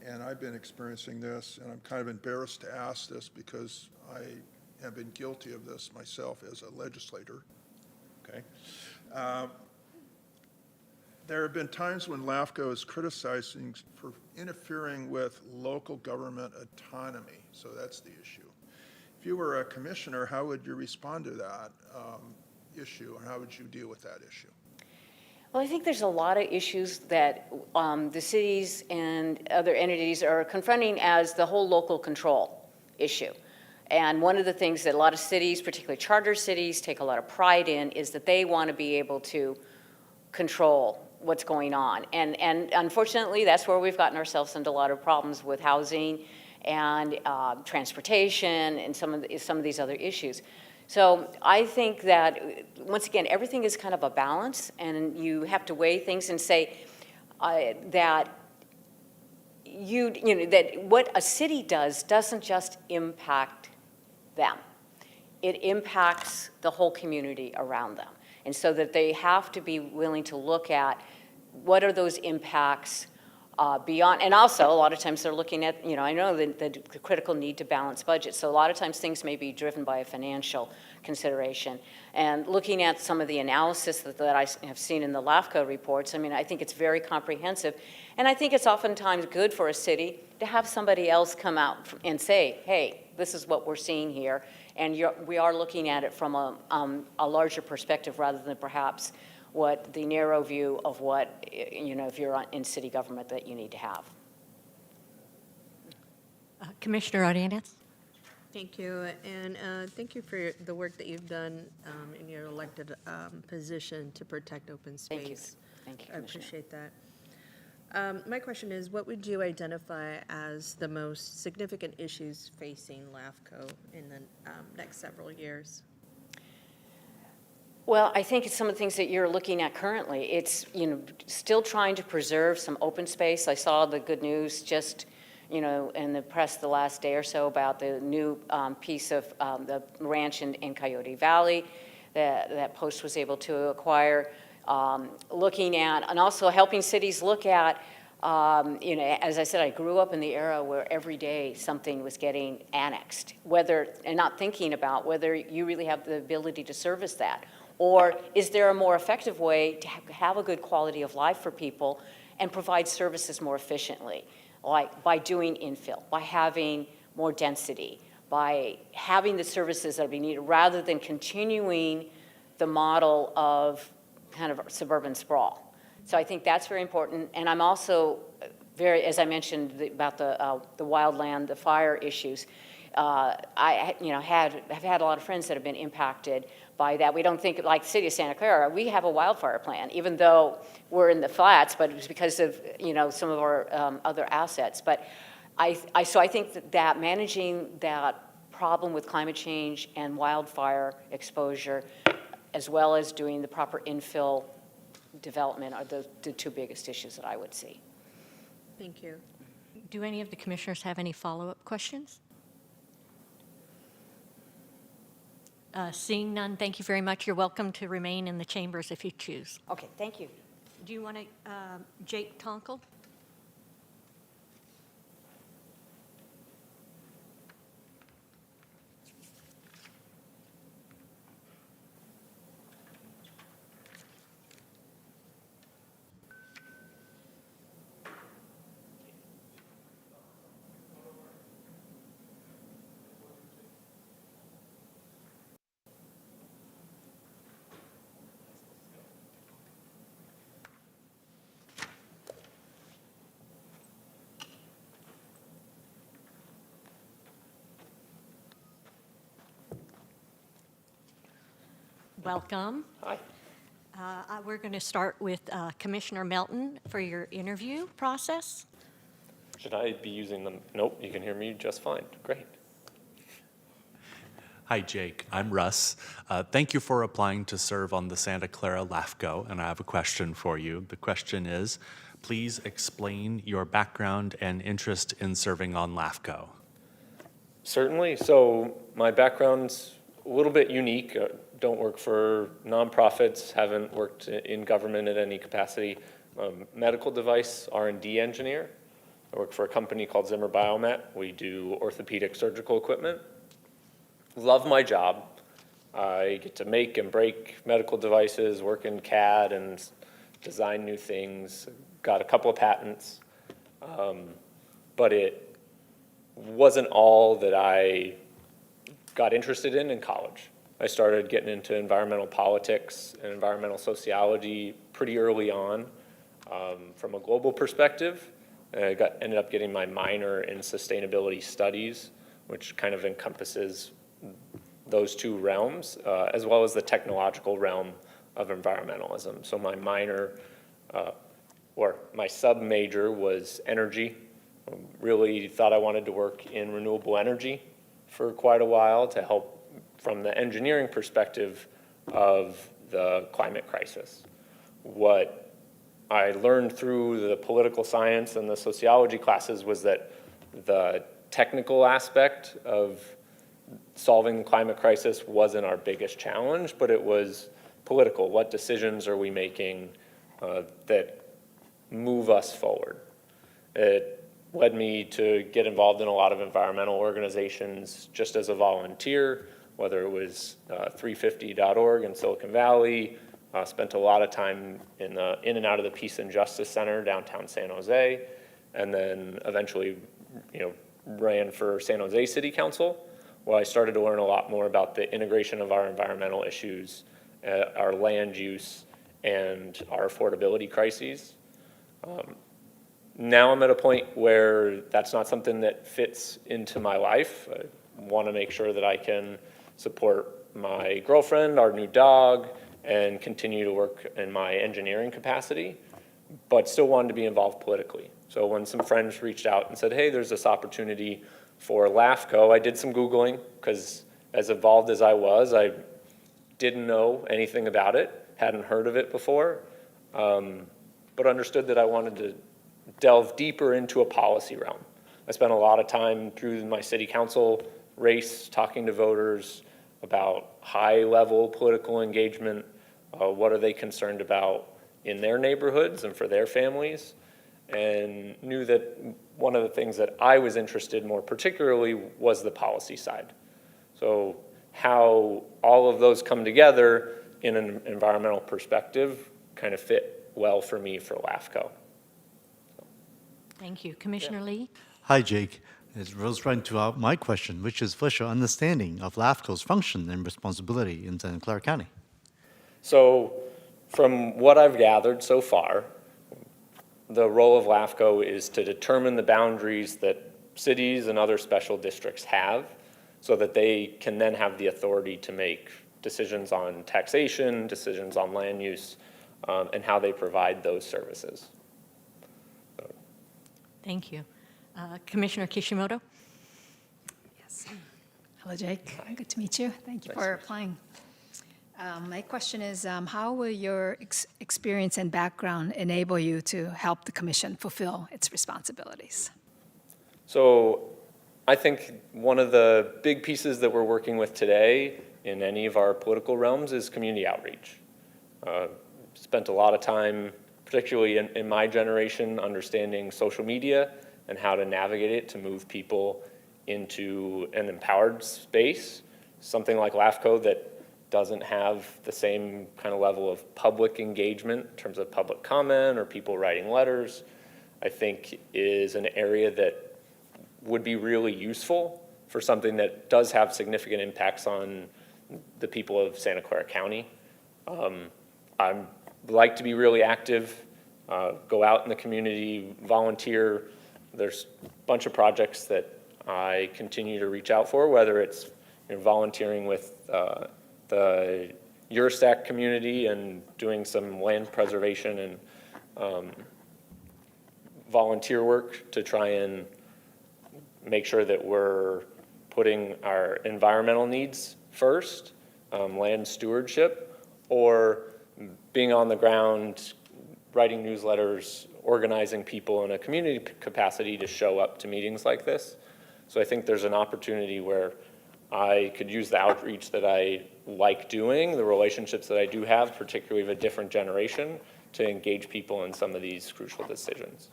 and I've been experiencing this, and I'm kind of embarrassed to ask this because I have been guilty of this myself as a legislator, okay? There have been times when LAFCO is criticizing for interfering with local government autonomy, so that's the issue. If you were a commissioner, how would you respond to that issue, and how would you deal with that issue? Well, I think there's a lot of issues that the cities and other entities are confronting as the whole local control issue. And one of the things that a lot of cities, particularly charter cities, take a lot of pride in is that they want to be able to control what's going on. And unfortunately, that's where we've gotten ourselves into a lot of problems with housing and transportation and some of these other issues. So I think that, once again, everything is kind of a balance, and you have to weigh things and say that that what a city does doesn't just impact them. It impacts the whole community around them. And so that they have to be willing to look at what are those impacts beyond, and also a lot of times they're looking at, I know the critical need to balance budgets. So a lot of times things may be driven by a financial consideration. And looking at some of the analysis that I have seen in the LAFCO reports, I mean, I think it's very comprehensive. And I think it's oftentimes good for a city to have somebody else come out and say, hey, this is what we're seeing here. And we are looking at it from a larger perspective rather than perhaps what the narrow view of what, if you're in city government that you need to have. Commissioner Arenas? Thank you, and thank you for the work that you've done in your elected position to protect open space. Thank you. Thank you, I Commissioner. appreciate that. My question is, what would you identify as the most significant issues facing LAFCO in the next several years? Well, I think it's some of the things that you're looking at currently. It's, still trying to preserve some open space. I saw the good news just, in the press the last day or so about the new piece of the ranch in Coyote Valley that Post was able to acquire. Looking at, and also helping cities look at, as I said, I grew up in the era where every day something was getting annexed, and not thinking about whether you really have the ability to service that. Or is there a more effective way to have a good quality of life for people and provide services more efficiently, like by doing infill, by having more density, by having the services that are being needed, rather than continuing the model of kind of suburban sprawl. So I think that's very important. And I'm also very, as I mentioned about the wildland, the fire issues, I have had a lot of friends that have been impacted by that. We don't think, like the city of Santa Clara, we have a wildfire plan, even though we're in the flats, but it was because of, some of our other assets. But so I think that managing that problem with climate change and wildfire exposure, as well as doing the proper infill development, are the two biggest issues that I would see. Thank you. Do any of the commissioners have any follow-up questions? Seeing none, thank you very much. You're welcome to remain in the chambers if you choose. Okay, thank you. Do you want to, Jake Tonkel? Welcome. Hi. We're going to start with Commissioner Melton for your interview process. Should I be using them? Nope, you can hear me just fine. Great. Hi, Jake. I'm Russ. Thank you for applying to serve on the Santa Clara LAFCO, and I have a question for you. The question is, please explain your background and interest in serving on LAFCO. Certainly. So my background's a little bit unique. Don't work for nonprofits, haven't worked in government at any capacity. Medical device R&D engineer. I work for a company called Zimmer Biomet. We do orthopedic surgical equipment. Love my job. I get to make and break medical devices, work in CAD and design new things. Got a couple of patents, but it wasn't all that I got interested in college. I started getting into environmental politics and environmental sociology pretty early on. From a global perspective, I ended up getting my minor in sustainability studies, which kind of encompasses those two realms, as well as the technological realm of environmentalism. So my minor, or my sub-major was energy. Really thought I wanted to work in renewable energy for quite a while to help from the engineering perspective of the climate crisis. What I learned through the political science and the sociology classes was that the technical aspect of solving the climate crisis wasn't our biggest challenge, but it was political. What decisions are we making that move us forward? It led me to get involved in a lot of environmental organizations just as a volunteer, whether it was 350.org in Silicon Valley, spent a lot of time in and out of the Peace and Justice Center downtown San Jose, and then eventually, ran for San Jose City Council, where I started to learn a lot more about the integration of our environmental issues, our land use, and our affordability crises. Now I'm at a point where that's not something that fits into my life. I want to make sure that I can support my girlfriend, our new dog, and continue to work in my engineering capacity, but still wanted to be involved politically. So when some friends reached out and said, hey, there's this opportunity for LAFCO, I did some Googling, because as involved as I was, I didn't know anything about it, hadn't heard of it before, but understood that I wanted to delve deeper into a policy realm. I spent a lot of time through my city council race talking to voters about high-level political engagement, what are they concerned about in their neighborhoods and for their families, and knew that one of the things that I was interested in more particularly was the policy side. So how all of those come together in an environmental perspective kind of fit well for me for LAFCO. Thank you. Commissioner Lee? Hi, Jake. It rolls right into my question, which is what's your understanding of LAFCO's function and responsibility in Santa Clara County? So from what I've gathered so far, the role of LAFCO is to determine the boundaries that cities and other special districts have so that they can then have the authority to make decisions on taxation, decisions on land use, and how they provide those services. Thank you. Commissioner Kishimoto? Yes. Hello, Jake. Good to meet you. Thank you for applying. My question is, how will your experience and background enable you to help the commission fulfill its responsibilities? So I think one of the big pieces that we're working with today in any of our political realms is community outreach. Spent a lot of time, particularly in my generation, understanding social media and how to navigate it to move people into an empowered space. Something like LAFCO that doesn't have the same kind of level of public engagement in terms of public comment or people writing letters, I think is an area that would be really useful for something that does have significant impacts on the people of Santa Clara County. I like to be really active, go out in the community, volunteer. There's a bunch of projects that I continue to reach out for, whether it's volunteering with the Eurostat community and doing some land preservation and volunteer work to try and make sure that we're putting our environmental needs first, land stewardship, or being on the ground, writing newsletters, organizing people in a community capacity to show up to meetings like this. So I think there's an opportunity where I could use the outreach that I like doing, the relationships that I do have, particularly of a different generation, to engage people in some of these crucial decisions.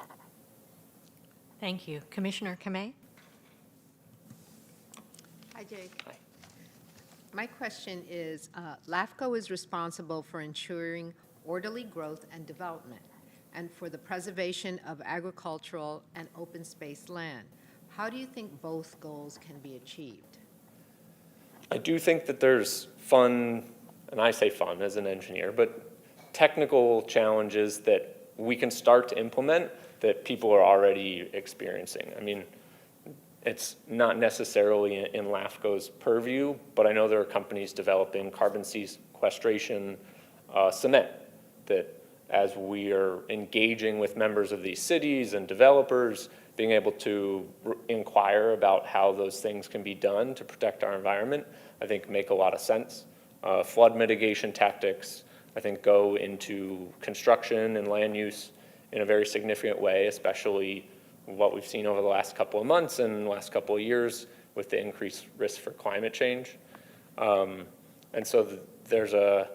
Thank you. Commissioner Kamei? Hi, Jake. Hi. My question is, LAFCO is responsible for ensuring orderly growth and development and for the preservation of agricultural and open space land. How do you think both goals can be achieved? I do think that there's fun, and I say fun as an engineer, but technical challenges that we can start to implement that people are already experiencing. I mean, it's not necessarily in LAFCO's purview, but I know there are companies developing carbon sequestration cement that as we are engaging with members of these cities and developers, being able to inquire about how those things can be done to protect our environment, I think make a lot of sense. Flood mitigation tactics, I think, go into construction and land use in a very significant way, especially what we've seen over the last couple of months and last couple of years with the increased risk for climate change. And so there's a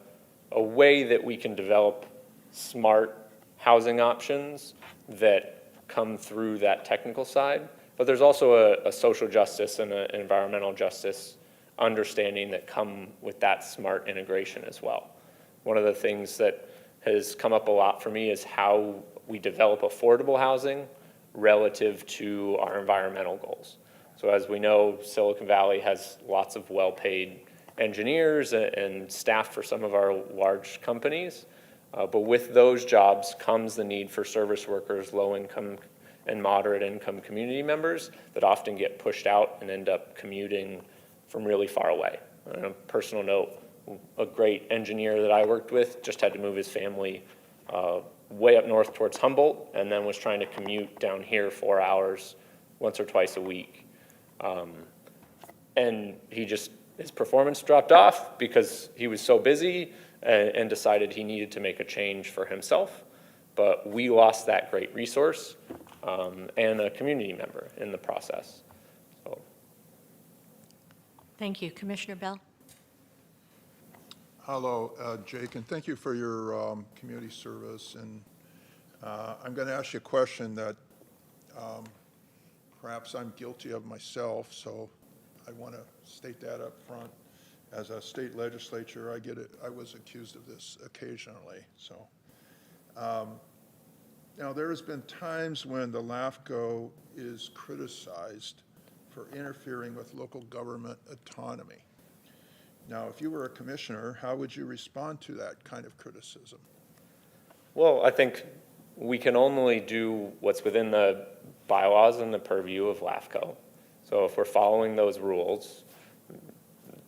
way that we can develop smart housing options that come through that technical side, but there's also a social justice and an environmental justice understanding that come with that smart integration as well. One of the things that has come up a lot for me is how we develop affordable housing relative to our environmental goals. So as we know, Silicon Valley has lots of well-paid engineers and staff for some of our large companies. But with those jobs comes the need for service workers, low-income and moderate-income community members that often get pushed out and end up commuting from really far away. On a personal note, a great engineer that I worked with just had to move his family way up north towards Humboldt and then was trying to commute down here 4 hours once or twice a week. And his performance dropped off because he was so busy and decided he needed to make a change for himself. But we lost that great resource and a community member in the process. So. Thank you. Commissioner Bell? Hello, Jake, and thank you for your community service. And I'm going to ask you a question that perhaps I'm guilty of myself, so I want to state that up front. As a state legislature, I was accused of this occasionally. So now there has been times when the LAFCO is criticized for interfering with local government autonomy. Now, if you were a commissioner, how would you respond to that kind of criticism? Well, I think we can only do what's within the bylaws and the purview of LAFCO. So if we're following those rules,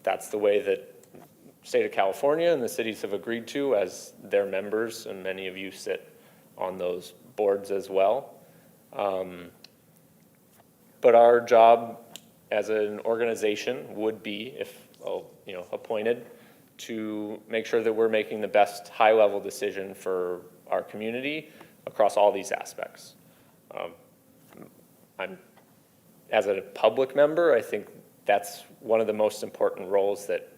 that's the way that state of California and the cities have agreed to as their members, and many of you sit on those boards as well. But our job as an organization would be, if appointed, to make sure that we're making the best high-level decision for our community across all these aspects. As a public member, I think that's one of the most important roles that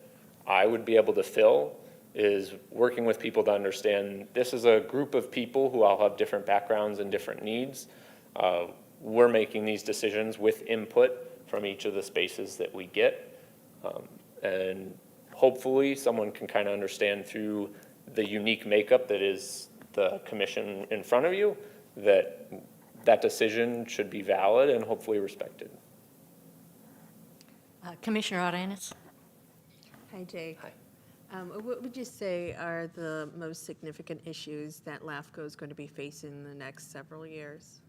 I would be able to fill, is working with people to understand this is a group of people who all have different backgrounds and different needs. We're making these decisions with input from each of the spaces that we get. And hopefully someone can kind of understand through the unique makeup that is the commission in front of you that that decision should be valid and hopefully respected. Commissioner Arenas? Hi, Jake. Hi. What would you say are the most significant issues that LAFCO is going to be facing in the next several years?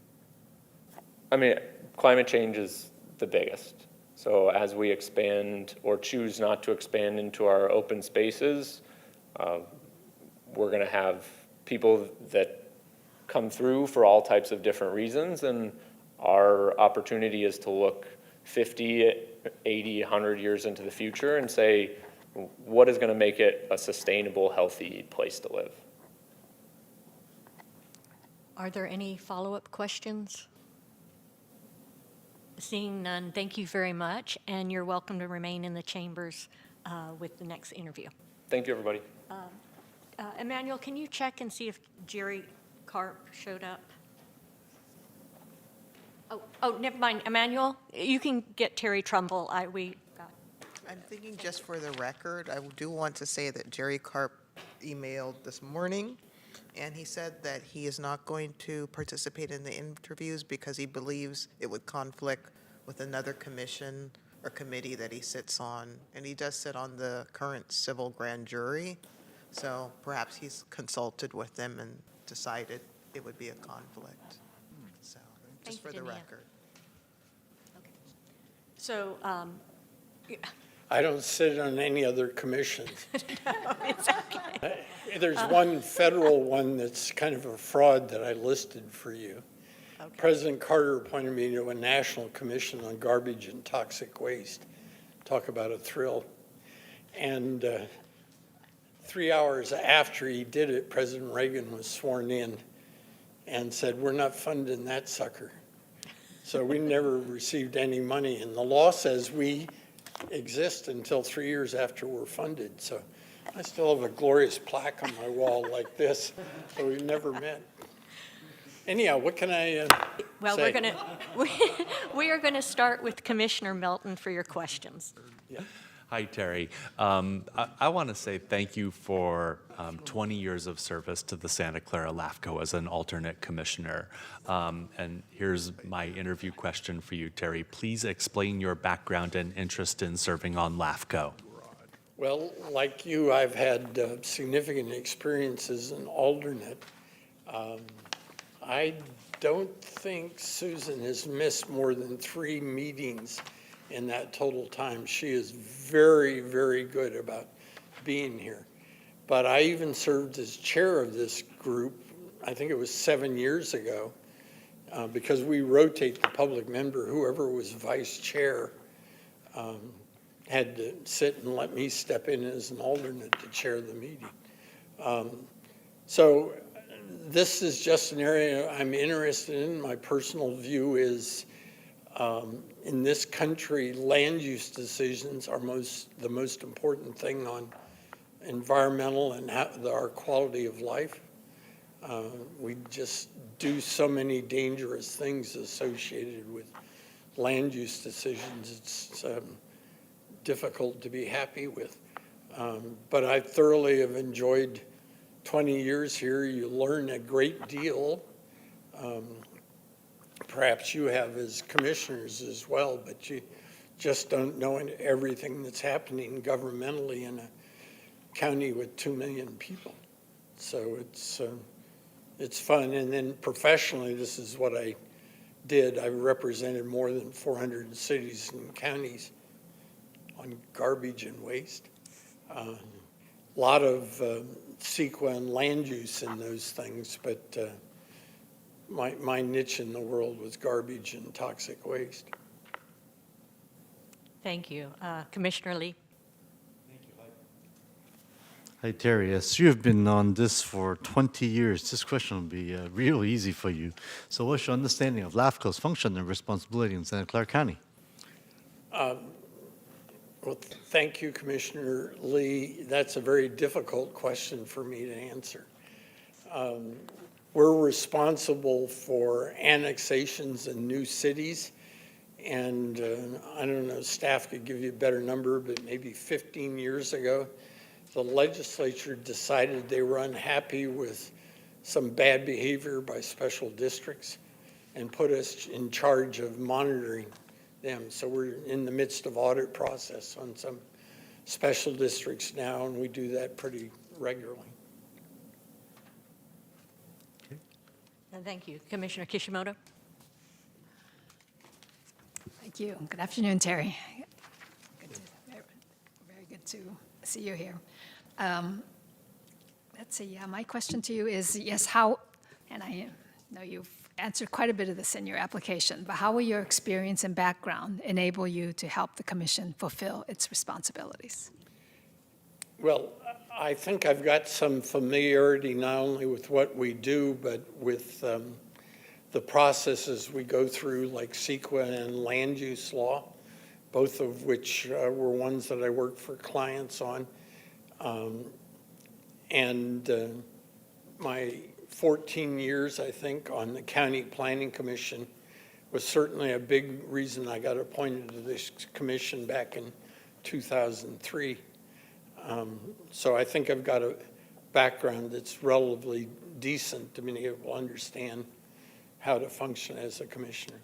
I mean, climate change is the biggest. So as we expand or choose not to expand into our open spaces, we're going to have people that come through for all types of different reasons, and our opportunity is to look 50, 80, 100 years into the future and say, what is going to make it a sustainable, healthy place to live? Are there any follow-up questions? Seeing none, thank you very much, and you're welcome to remain in the chambers with the next interview. Thank you, everybody. Emmanuel, can you check and see if Jerry Karp showed up? Oh, never mind. Emmanuel, you can get Terry Trumbull. I'm thinking just for the record, I do want to say that Jerry Karp emailed this morning, and he said that he is not going to participate in the interviews because he believes it would conflict with another commission or committee that he sits on. And he does sit on the current civil grand jury, so perhaps he's consulted with them and decided it would be a conflict. So, just for the record. Okay. So, I don't sit on any other commissions. no, it's okay. There's one federal one that's kind of a fraud that I listed for you. Okay. President Carter appointed me to a national commission on garbage and toxic waste. Talk about a thrill. And 3 hours after he did it, President Reagan was sworn in and said, "We're not funding that sucker." So we never received any money. And the law says we exist until 3 years after we're funded. So I still have a glorious plaque on my wall like this, so we've never met. Anyhow, what can I Well, say? we are going to start with Commissioner Melton for your questions. Hi, Terry. I want to say thank you for 20 years of service to the Santa Clara LAFCO as an alternate commissioner. And here's my interview question for you, Terry. Please explain your background and interest in serving on LAFCO. Well, like you, I've had significant experience as an alternate. I don't think Susan has missed more than 3 meetings in that total time. She is very, very good about being here. But I even served as chair of this group, I think it was 7 years ago, because we rotate the public member. Whoever was vice chair had to sit and let me step in as an alternate to chair the meeting. So this is just an area I'm interested in. My personal view is in this country, land use decisions are the most important thing on environmental and our quality of life. We just do so many dangerous things associated with land use decisions. It's difficult to be happy with. But I thoroughly have enjoyed 20 years here. You learn a great deal. Perhaps you have as commissioners as well, but you just don't know everything that's happening governmentally in a county with 2 million people. So it's fun. And then professionally, this is what I did. I represented more than 400 cities and counties on garbage and waste. A lot of CEQA and land use in those things, but my niche in the world was garbage and toxic waste. Thank you. Commissioner Lee. Hi, Terry. Yes, you have been on this for 20 years. This question will be real easy for you. So what's your understanding of LAFCO's function and responsibility in Santa Clara County? Well, thank you, Commissioner Lee. That's a very difficult question for me to answer. We're responsible for annexations in new cities. And I don't know, staff could give you a better number, but maybe 15 years ago, the legislature decided they were unhappy with some bad behavior by special districts and put us in charge of monitoring them. So we're in the midst of audit process on some special districts now, and we do that pretty regularly. Thank you. Commissioner Kishimoto. Thank you. Good afternoon, Terry. Very good to see you here. Let's see, my question to you is, yes, how, and I know you've answered quite a bit of this in your application, but how will your experience and background enable you to help the commission fulfill its responsibilities? Well, I think I've got some familiarity not only with what we do, but with the processes we go through, like CEQA and land use law, both of which were ones that I worked for clients on. My 14 years, I think, on the County Planning Commission was certainly a big reason I got appointed to this commission back in 2003. So I think I've got a background that's relatively decent to be able to understand how to function as a commissioner.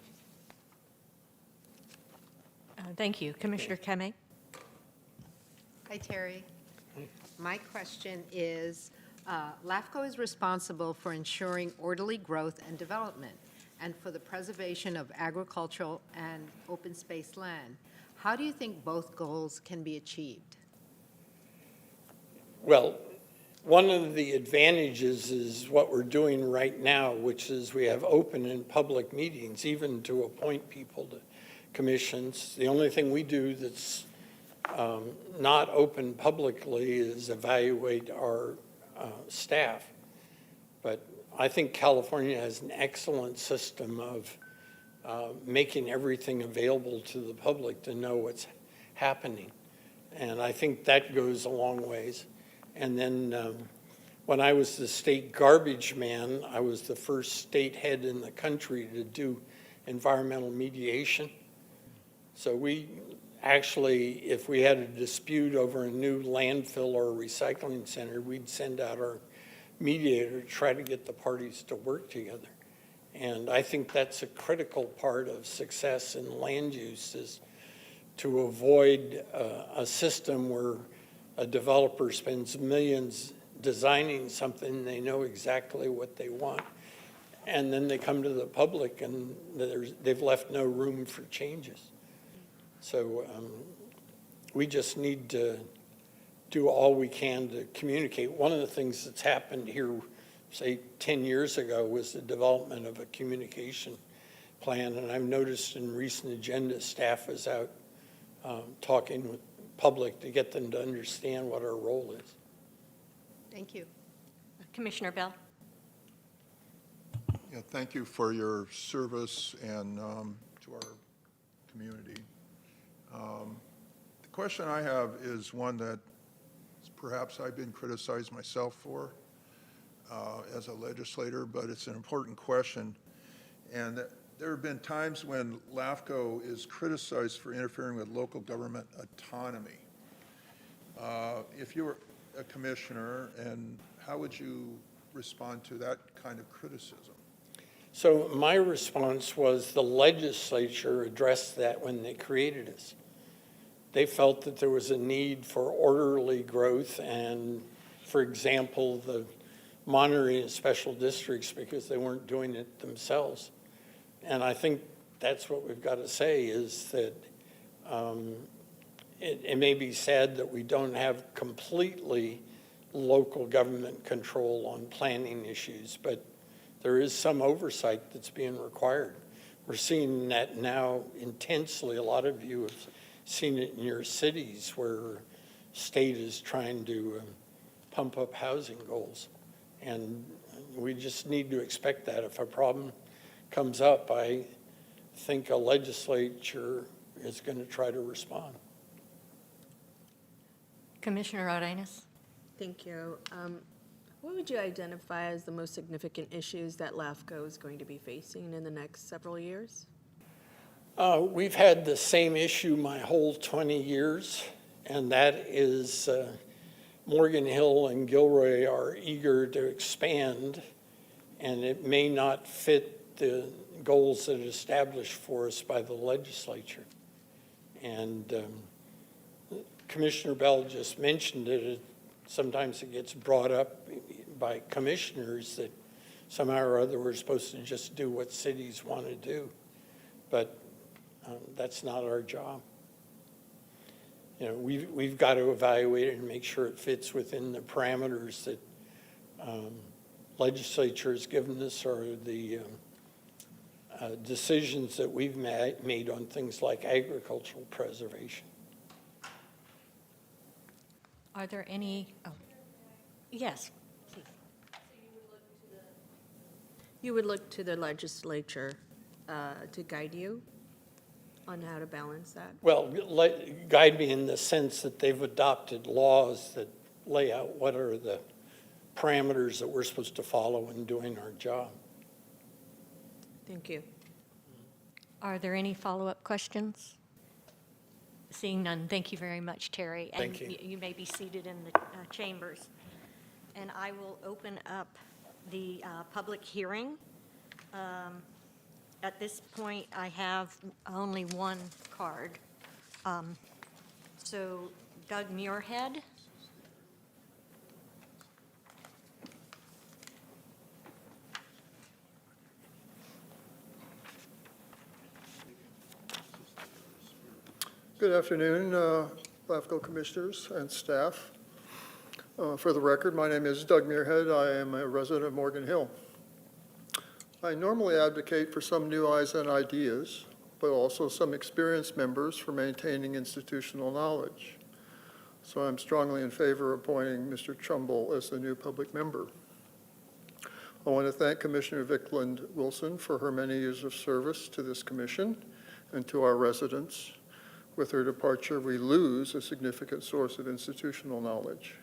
Thank you. Commissioner Kamei. Hi, Terry. My question is, LAFCO is responsible for ensuring orderly growth and development and for the preservation of agricultural and open space land. How do you think both goals can be achieved? Well, one of the advantages is what we're doing right now, which is we have open and public meetings, even to appoint people to commissions. The only thing we do that's not open publicly is evaluate our staff. But I think California has an excellent system of making everything available to the public to know what's happening. And I think that goes a long ways. And then when I was the state garbage man, I was the first state head in the country to do environmental mediation. So we actually, if we had a dispute over a new landfill or a recycling center, we'd send out our mediator to try to get the parties to work together. And I think that's a critical part of success in land use, is to avoid a system where a developer spends millions designing something, they know exactly what they want, and then they come to the public and they've left no room for changes. So we just need to do all we can to communicate. One of the things that's happened here, say 10 years ago, was the development of a communication plan, and I've noticed in recent agendas, staff is out talking with public to get them to understand what our role is. Thank you. Commissioner Bell? Yeah, thank you for your service and to our community. The question I have is one that perhaps I've been criticized myself for as a legislator, but it's an important question. And there have been times when LAFCO is criticized for interfering with local government autonomy. If you were a commissioner, and how would you respond to that kind of criticism? So my response was the legislature addressed that when they created us. They felt that there was a need for orderly growth and, for example, the monitoring of special districts because they weren't doing it themselves. And I think that's what we've got to say, is that it may be sad that we don't have completely local government control on planning issues, but there is some oversight that's being required. We're seeing that now intensely. A lot of you have seen it in your cities where state is trying to pump up housing goals. And we just need to expect that. If a problem comes up, I think a legislature is going to try to respond. Commissioner Arenas? Thank you. What would you identify as the most significant issues that LAFCO is going to be facing in the next several years? We've had the same issue my whole 20 years, and that is Morgan Hill and Gilroy are eager to expand, and it may not fit the goals that are established for us by the legislature. And Commissioner Bell just mentioned it. Sometimes it gets brought up by commissioners that somehow or other we're supposed to just do what cities want to do. But that's not our job. You know, we've got to evaluate it and make sure it fits within the parameters that legislature has given us, or the decisions that we've made on things like agricultural preservation. Are there any, oh, yes. You would look to the legislature to guide you on how to balance that? Well, guide me in the sense that they've adopted laws that lay out what are the parameters that we're supposed to follow in doing our job. Thank you. Are there any follow-up questions? Seeing none, thank you very much, Terry. Thank you. And you may be seated in the chambers. And I will open up the public hearing. At this point, I have only one card. So Doug Muirhead. Good afternoon, LAFCO commissioners and staff. For the record, my name is Doug Muirhead. I am a resident of Morgan Hill. I normally advocate for some new eyes and ideas, but also some experienced members for maintaining institutional knowledge. So I'm strongly in favor of appointing Mr. Trumbull as the new public member. I want to thank Commissioner Vickland Wilson for her many years of service to this commission and to our residents. With her departure, we lose a significant source of institutional knowledge.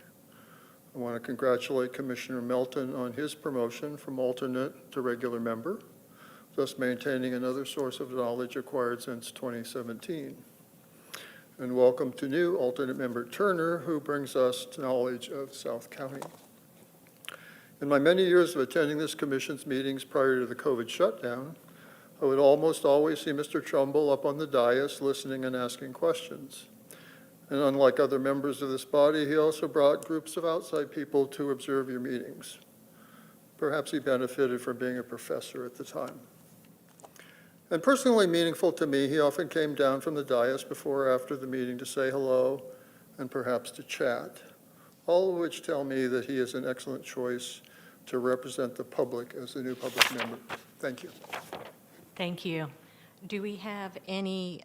I want to congratulate Commissioner Melton on his promotion from alternate to regular member, thus maintaining another source of knowledge acquired since 2017. And welcome to new alternate member Turner, who brings us knowledge of South County. In my many years of attending this commission's meetings prior to the COVID shutdown, I would almost always see Mr. Trumbull up on the dais listening and asking questions. And unlike other members of this body, he also brought groups of outside people to observe your meetings. Perhaps he benefited from being a professor at the time. And personally meaningful to me, he often came down from the dais before or after the meeting to say hello and perhaps to chat, all of which tell me that he is an excellent choice to represent the public as the new public member. Thank you. Thank you. Do we have any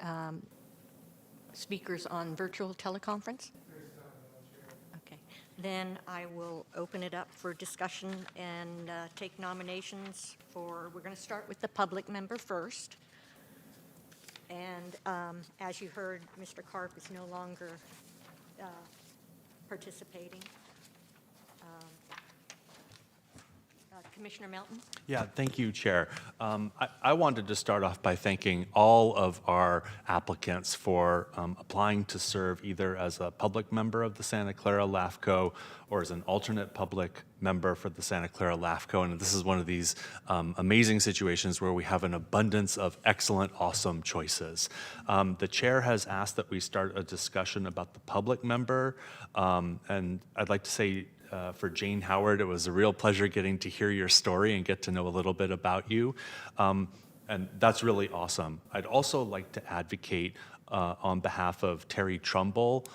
speakers on virtual teleconference? Okay. Then I will open it up for discussion and take nominations for, we're going to start with the public member first. And as you heard, Mr. Karp is no longer participating. Commissioner Melton? Yeah, thank you, Chair. I wanted to start off by thanking all of our applicants for applying to serve either as a public member of the Santa Clara LAFCO or as an alternate public member for the Santa Clara LAFCO. And this is one of these amazing situations where we have an abundance of excellent, awesome choices. The chair has asked that we start a discussion about the public member. And I'd like to say, for Jane Howard, it was a real pleasure getting to hear your story and get to know a little bit about you. And that's really awesome. I'd also like to advocate on behalf of Terry Trumbull,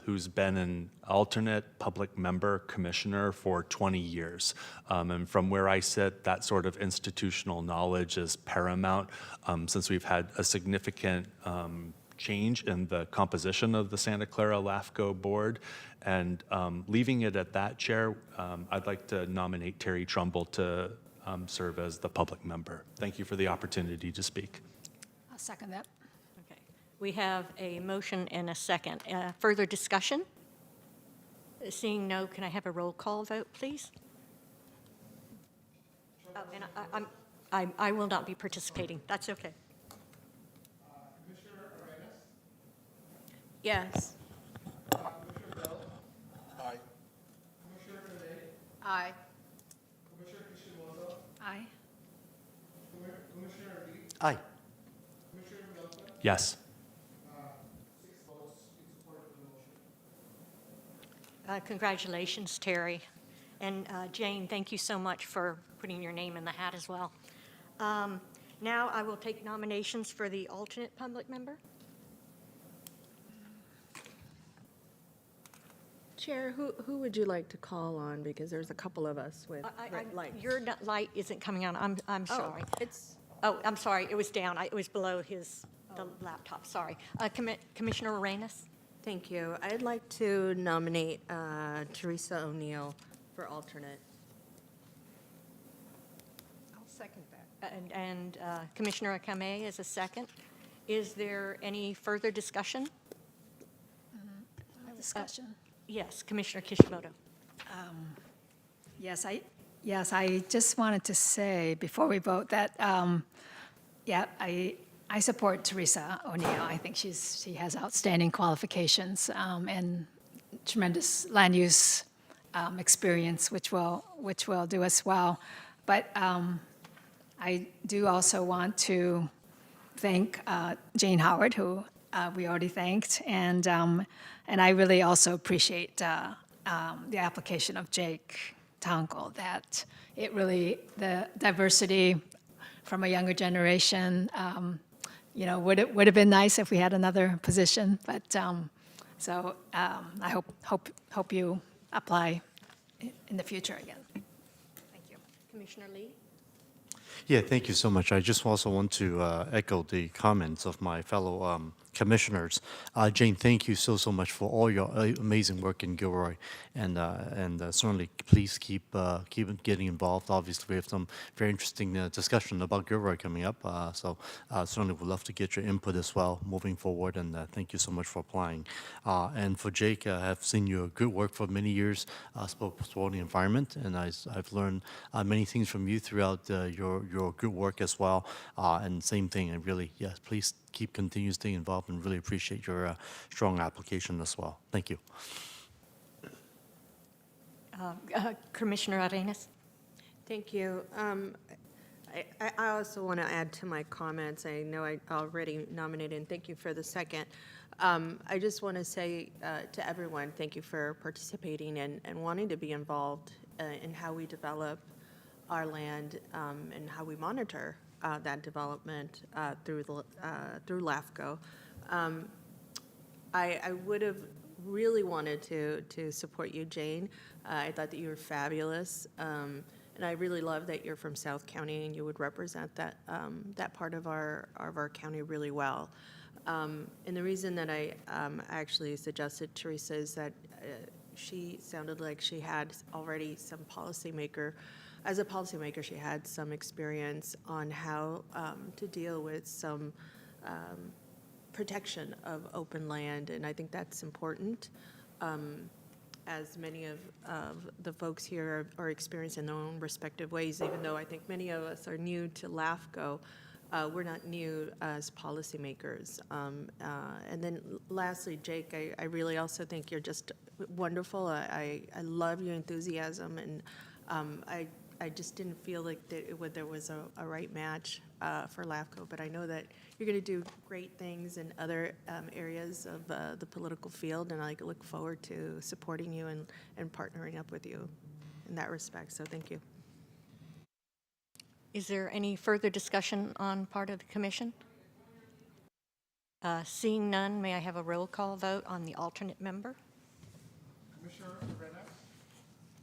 who's been an alternate public member commissioner for 20 years. And from where I sit, that sort of institutional knowledge is paramount since we've had a significant change in the composition of the Santa Clara LAFCO board. And leaving it at that, Chair, I'd like to nominate Terry Trumbull to serve as the public member. Thank you for the opportunity to speak. I'll second that. Okay. We have a motion and a second. Further discussion? Seeing no, can I have a roll call vote, please? Oh, and I will not be participating. That's okay. Commissioner Arenas? Yes. Commissioner Bell? Aye. Commissioner Renee? Aye. Commissioner Kishimoto? Aye. Commissioner Lee? Aye. Commissioner Melton? Yes. 6 votes in support of the motion. Congratulations, Terry. And Jane, thank you so much for putting your name in the hat as well. Now I will take nominations for the alternate public member. Chair, who would you like to call on? Because there's a couple of us with red lights. Your light isn't coming on. I'm sorry. It's, Oh, I'm sorry. It was down. It was below the laptop. Sorry. Commissioner Arenas? thank you. I'd like to nominate Teresa O'Neill for alternate. I'll second that. And Commissioner Akame is a second. Is there any further discussion? Discussion. Yes, Commissioner Kishimoto. Yes, I just wanted to say before we vote that, I support Teresa O'Neill. I think she has outstanding qualifications and tremendous land use experience, which will do us well. But I do also want to thank Jane Howard, who we already thanked, and I really also appreciate the application of Jake Tonkel, that it really, the diversity from a younger generation, would have been nice if we had another position, but so I hope you apply in the future again. Thank you. Commissioner Lee? Yeah, thank you so much. I just also want to echo the comments of my fellow commissioners. Jane, thank you so much for all your amazing work in Gilroy, and certainly please keep getting involved. Obviously, we have some very interesting discussion about Gilroy coming up, so certainly would love to get your input as well moving forward. And thank you so much for applying. And for Jake, I have seen your good work for many years, supporting the environment, and I've learned many things from you throughout your good work as well. And same thing, and really, yes, please continue staying involved, and really appreciate your strong application as well. Thank you. Commissioner Arenas? Thank you. I also want to add to my comments. I know I already nominated, and thank you for the second. I just want to say to everyone, thank you for participating and wanting to be involved in how we develop our land and how we monitor that development through LAFCO. I would have really wanted to support you, Jane. I thought that you were fabulous. And I really love that you're from South County and you would represent that part of our county really well. And the reason that I actually suggested Teresa is that she sounded like she had already some as a policymaker, she had some experience on how to deal with some protection of open land, and I think that's important. As many of the folks here are experienced in their own respective ways, even though I think many of us are new to LAFCO, we're not new as policymakers. And then lastly, Jake, I really also think you're just wonderful. I love your enthusiasm, and I just didn't feel like there was a right match for LAFCO, but I know that you're going to do great things in other areas of the political field, and I look forward to supporting you and partnering up with you in that respect. So thank you. Is there any further discussion on part of the commission? Seeing none, may I have a roll call vote on the alternate member? Commissioner Arenas?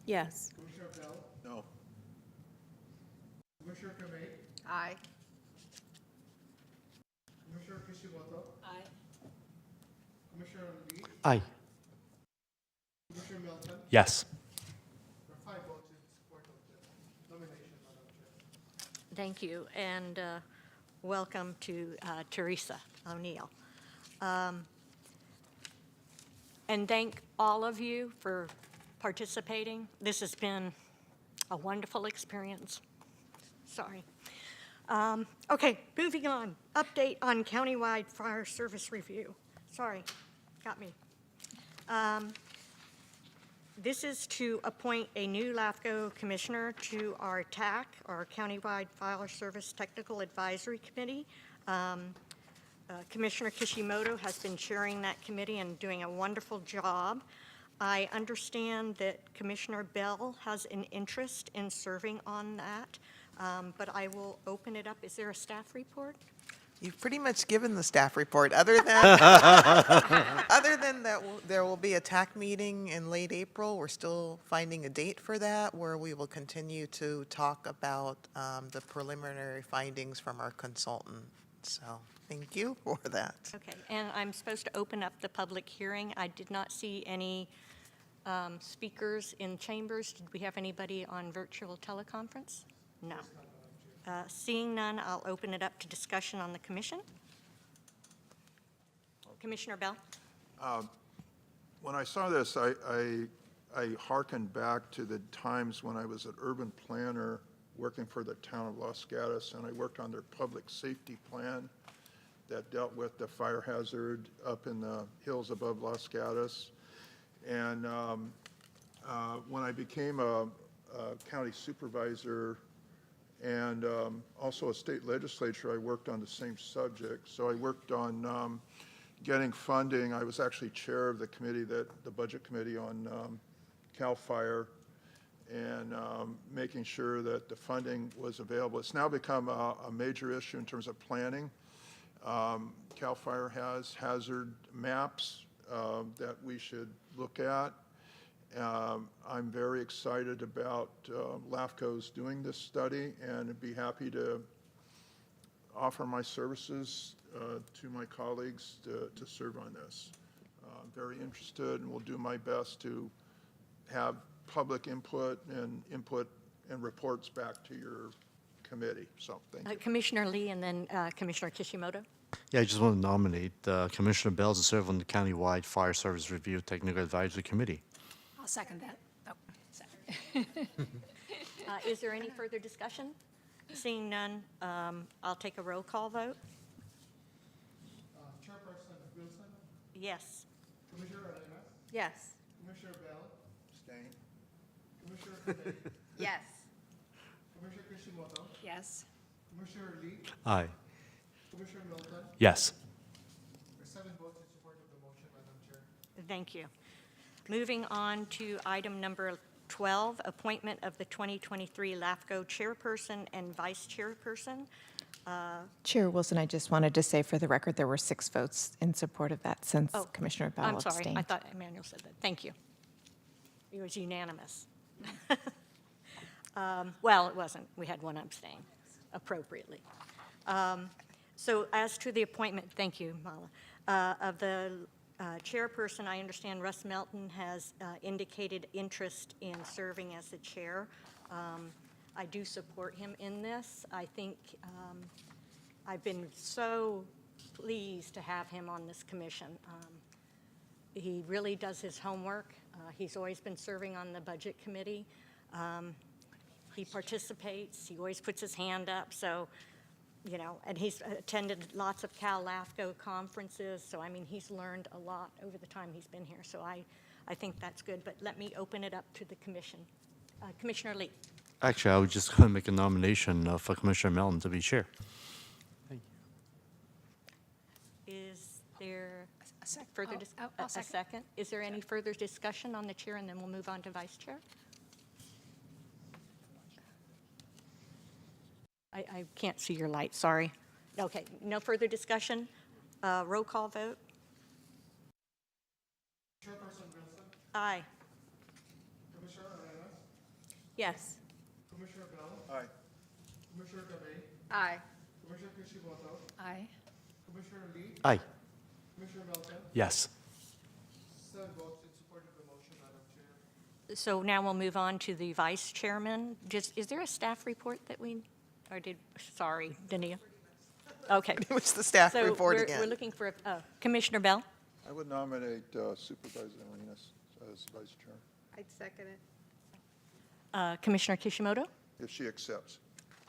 Yes. Commissioner Bell? No. Commissioner Kamei? Aye. Commissioner Kishimoto? Aye. Commissioner Lee? Aye. Commissioner Melton? Yes. There are 5 votes in support of the nomination, Madam Chair. Thank you, and welcome to Teresa O'Neill. And thank all of you for participating. This has been a wonderful experience. Sorry. Okay, moving on. Update on countywide fire service review. Sorry, got me. This is to appoint a new LAFCO commissioner to our TAC, our Countywide Fire Service Technical Advisory Committee. Commissioner Kishimoto has been chairing that committee and doing a wonderful job. I understand that Commissioner Bell has an interest in serving on that, but I will open it up. Is there a staff report? You've pretty much given the staff report, other than that there will be a TAC meeting in late April. We're still finding a date for that, where we will continue to talk about the preliminary findings from our consultant. So thank you for that. Okay, and I'm supposed to open up the public hearing. I did not see any speakers in chambers. Did we have anybody on virtual teleconference? No. Seeing none, I'll open it up to discussion on the commission. Commissioner Bell? When I saw this, I hearkened back to the times when I was an urban planner working for the town of Los Gatos, and I worked on their public safety plan that dealt with the fire hazard up in the hills above Los Gatos. And when I became a county supervisor and also a state legislature, I worked on the same subject. So I worked on getting funding. I was actually chair of the committee, the budget committee on CAL FIRE, and making sure that the funding was available. It's now become a major issue in terms of planning. CAL FIRE has hazard maps that we should look at. I'm very excited about LAFCO's doing this study, and I'd be happy to offer my services to my colleagues to serve on this. I'm very interested and will do my best to have public input and reports back to your committee. So thank you. Commissioner Lee and then Commissioner Kishimoto. Yeah, I just want to nominate Commissioner Bell to serve on the Countywide Fire Service Review Technical Advisory Committee. I'll second that. Oh, sorry. Is there any further discussion? Seeing none, I'll take a roll call vote. Chairperson Wilson, Yes. Commissioner Arenas, Yes. Commissioner Bell, Abstain. Commissioner Tomei, Yes. Commissioner Kishimoto, Yes. Commissioner Lee, Aye. Commissioner Milton. Yes. There's 7 votes in support of the motion, Madam Chair. Thank you. Moving on to item number 12, appointment of the 2023 LAFCO chairperson and vice chairperson. Chair Wilson, I just wanted to say for the record, there were 6 votes in support of that since Oh, Commissioner Bell I'm sorry, abstained. I thought Emmanuel said that. Thank you. It was unanimous. Well, it wasn't. We had one abstain, appropriately. So as to the appointment, thank you, Mala, of the chairperson, I understand Russ Melton has indicated interest in serving as the chair. I do support him in this. I think I've been so pleased to have him on this commission. He really does his homework. He's always been serving on the Budget Committee. He participates. He always puts his hand up. So, you know, and he's attended lots of Cal LAFCO conferences. So, I mean, he's learned a lot over the time he's been here. So I think that's good. But let me open it up to the commission. Commissioner Lee. Actually, I would just going to make a nomination for Commissioner Melton to be chair. Is there Further further I'll a second. second? Is there any further discussion on the chair, and then we'll move on to vice chair? I can't see your light, sorry. Okay, no further discussion? Roll call vote? Chairperson Wilson, Aye. Commissioner Arenas, Yes. Commissioner Bell, Aye. Commissioner Tomei, Aye. Commissioner Kishimoto, Aye. Commissioner Lee, Aye. Commissioner Milton. Yes. 7 votes in support of the motion, Madam Chair. So now we'll move on to the vice chairman. Is there a staff report that sorry, Dania? Okay. It was the staff So report we're again. looking for Commissioner Bell? I would nominate Supervisor Arenas as vice chair, I'd second it. Commissioner Kishimoto? if she accepts.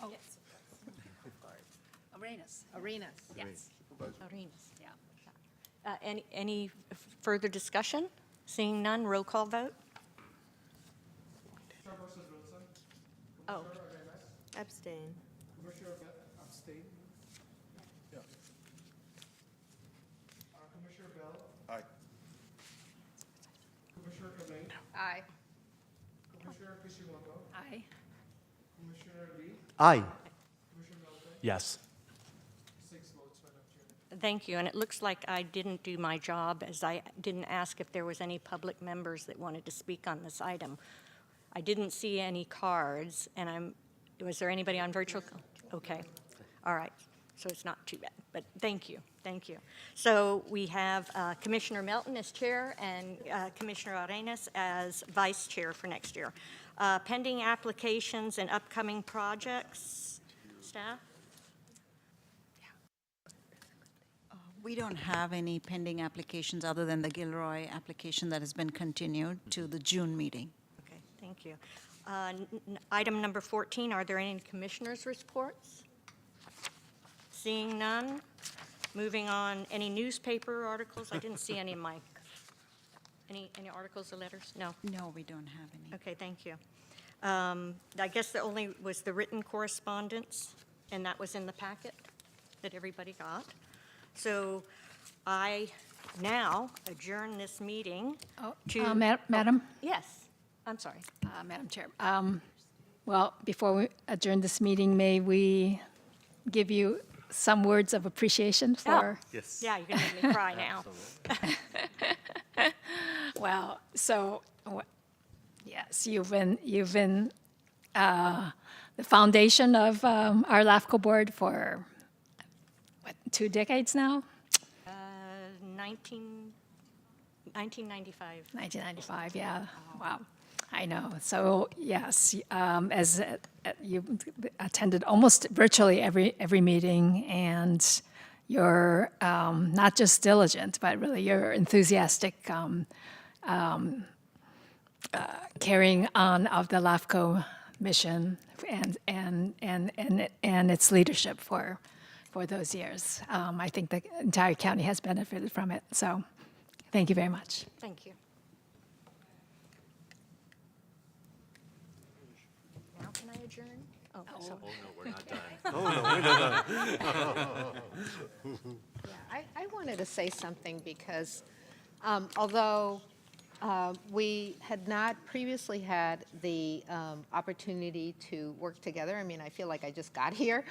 Oh. Arenas. Arenas. Yes. Arenas. Yeah. Any further discussion? Seeing none, roll call vote? Chairperson Wilson, Oh, Commissioner Arenas, Abstain. Commissioner abstain. Yeah. Commissioner Bell, Aye. Commissioner Tomei, Aye. Commissioner Kishimoto, Aye. Commissioner Lee, Aye. Commissioner Milton. Yes. 6 votes, Madam Chair. thank you. And it looks like I didn't do my job, as I didn't ask if there was any public members that wanted to speak on this item. I didn't see any cards, and was there anybody on virtual? Okay, all right, so it's not too bad, but thank you, thank you. So we have Commissioner Melton as chair and Commissioner Arenas as vice chair for next year. Pending applications and upcoming projects, staff? We don't have any pending applications other than the Gilroy application that has been continued to the June meeting. Okay, thank you. Item number 14, are there any commissioners' reports? Seeing none. Moving on, any newspaper articles? I didn't see any, Mike. Any articles or letters? No? No, we don't have any. Okay, thank you. I guess the only was the written correspondence, and that was in the packet that everybody got. So I now adjourn this meeting to... Madam? Yes, I'm sorry. Madam Chair. Well, before we adjourn this meeting, may we give you some words of appreciation for... Yes. Yeah, you're going to make me cry now. Well, so, yes, you've been the foundation of our LAFCO board for 2 decades now? 1995. 1995, yeah. Wow. I know. So yes, as you attended almost virtually every meeting, and you're not just diligent, but really you're enthusiastic carrying on of the LAFCO mission and its leadership for those years. I think the entire county has benefited from it. So thank you very much. Thank you. Now can I adjourn? Oh, so- Oh, no, we're not done. Yeah, I wanted to say something because although we had not previously had the opportunity to work together, I mean, I feel like I just got here,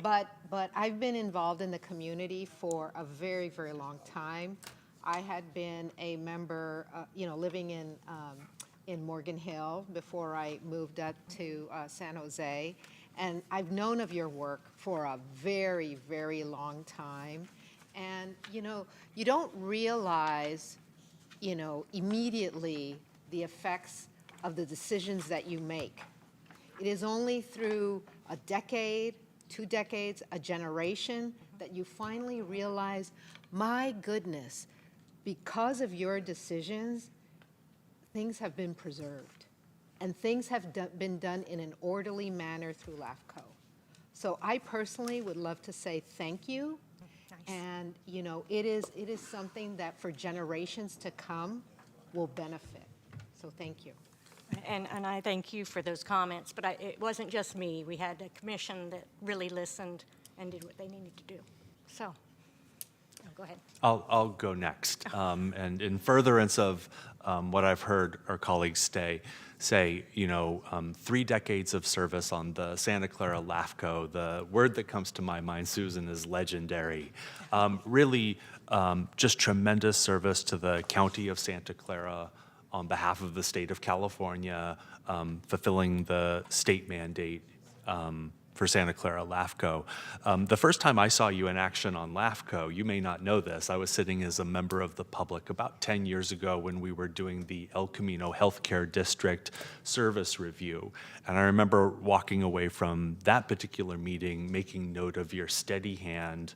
but I've been involved in the community for a very, very long time. I had been a member, living in Morgan Hill before I moved up to San Jose. And I've known of your work for a very, very long time. And, you don't realize, immediately the effects of the decisions that you make. It is only through a decade, 2 decades, a generation that you finally realize, my goodness, because of your decisions, things have been preserved. And things have been done in an orderly manner through LAFCO. So I personally would love to say thank you. Nice. And, it is something that for generations to come will benefit. So thank you. And I thank you for those comments, but it wasn't just me. We had a commission that really listened and did what they needed to do. So, go ahead. I'll go next. And in furtherance of what I've heard our colleagues say, 3 decades of service on the Santa Clara LAFCO, the word that comes to my mind, Susan, is legendary. Really just tremendous service to the county of Santa Clara on behalf of the state of California, fulfilling the state mandate for Santa Clara LAFCO. The first time I saw you in action on LAFCO, you may not know this, I was sitting as a member of the public about 10 years ago when we were doing the El Camino Healthcare District Service Review. And I remember walking away from that particular meeting, making note of your steady hand,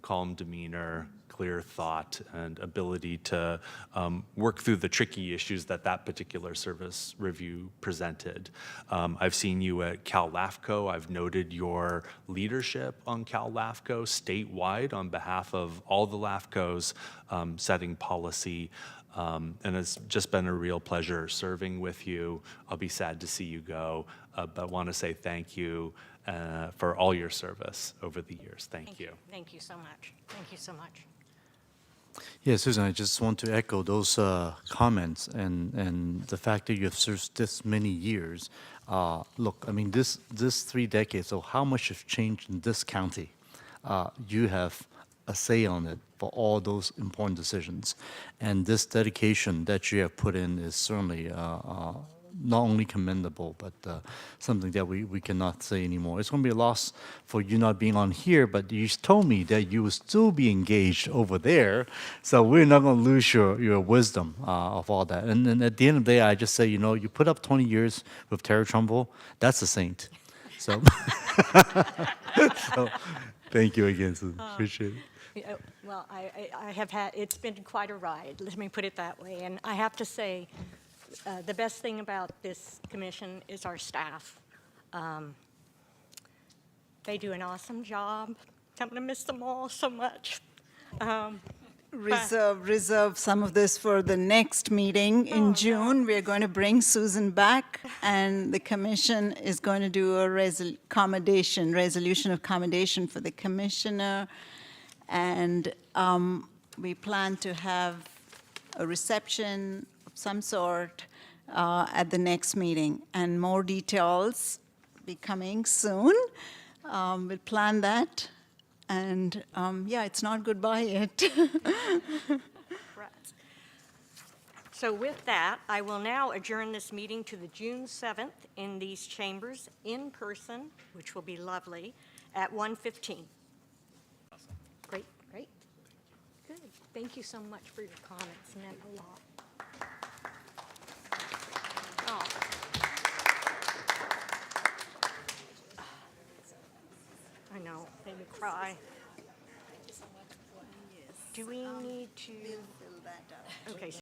calm demeanor, clear thought, and ability to work through the tricky issues that particular service review presented. I've seen you at Cal LAFCO. I've noted your leadership on Cal LAFCO statewide on behalf of all the LAFCOs setting policy. And it's just been a real pleasure serving with you. I'll be sad to see you go, but want to say thank you for all your service over the years. Thank you. Thank you so much. Thank you so much. Yeah, Susan, I just want to echo those comments and the fact that you have served this many years. Look, I mean, this 3 decades, so how much has changed in this county? You have a say on it for all those important decisions. And this dedication that you have put in is certainly not only commendable, but something that we cannot say anymore. It's going to be a loss for you not being on here, but you told me that you will still be engaged over there, so we're not going to lose your wisdom of all that. And then at the end of the day, I just say, you put up 20 years with Terry Trumbull, that's a saint. So, so thank you again, Susan. Appreciate it. Well, I have had, it's been quite a ride, let me put it that way. And I have to say, the best thing about this commission is our staff. They do an awesome job. I'm going to miss them all so much. Reserve some of this for the next meeting in June. We're going to bring Susan back, and the commission is going to do a resolution of commendation for the commissioner. And we plan to have a reception of some sort at the next meeting, and more details be coming soon. We'll plan that, and yeah, it's not goodbye yet. Right. So with that, I will now adjourn this meeting to the June 7th in these chambers in person, which will be lovely, at 1:15. thank you so much for your comments, meant a lot. Oh. I know, made me cry. Do we need to? Fill that out. Okay.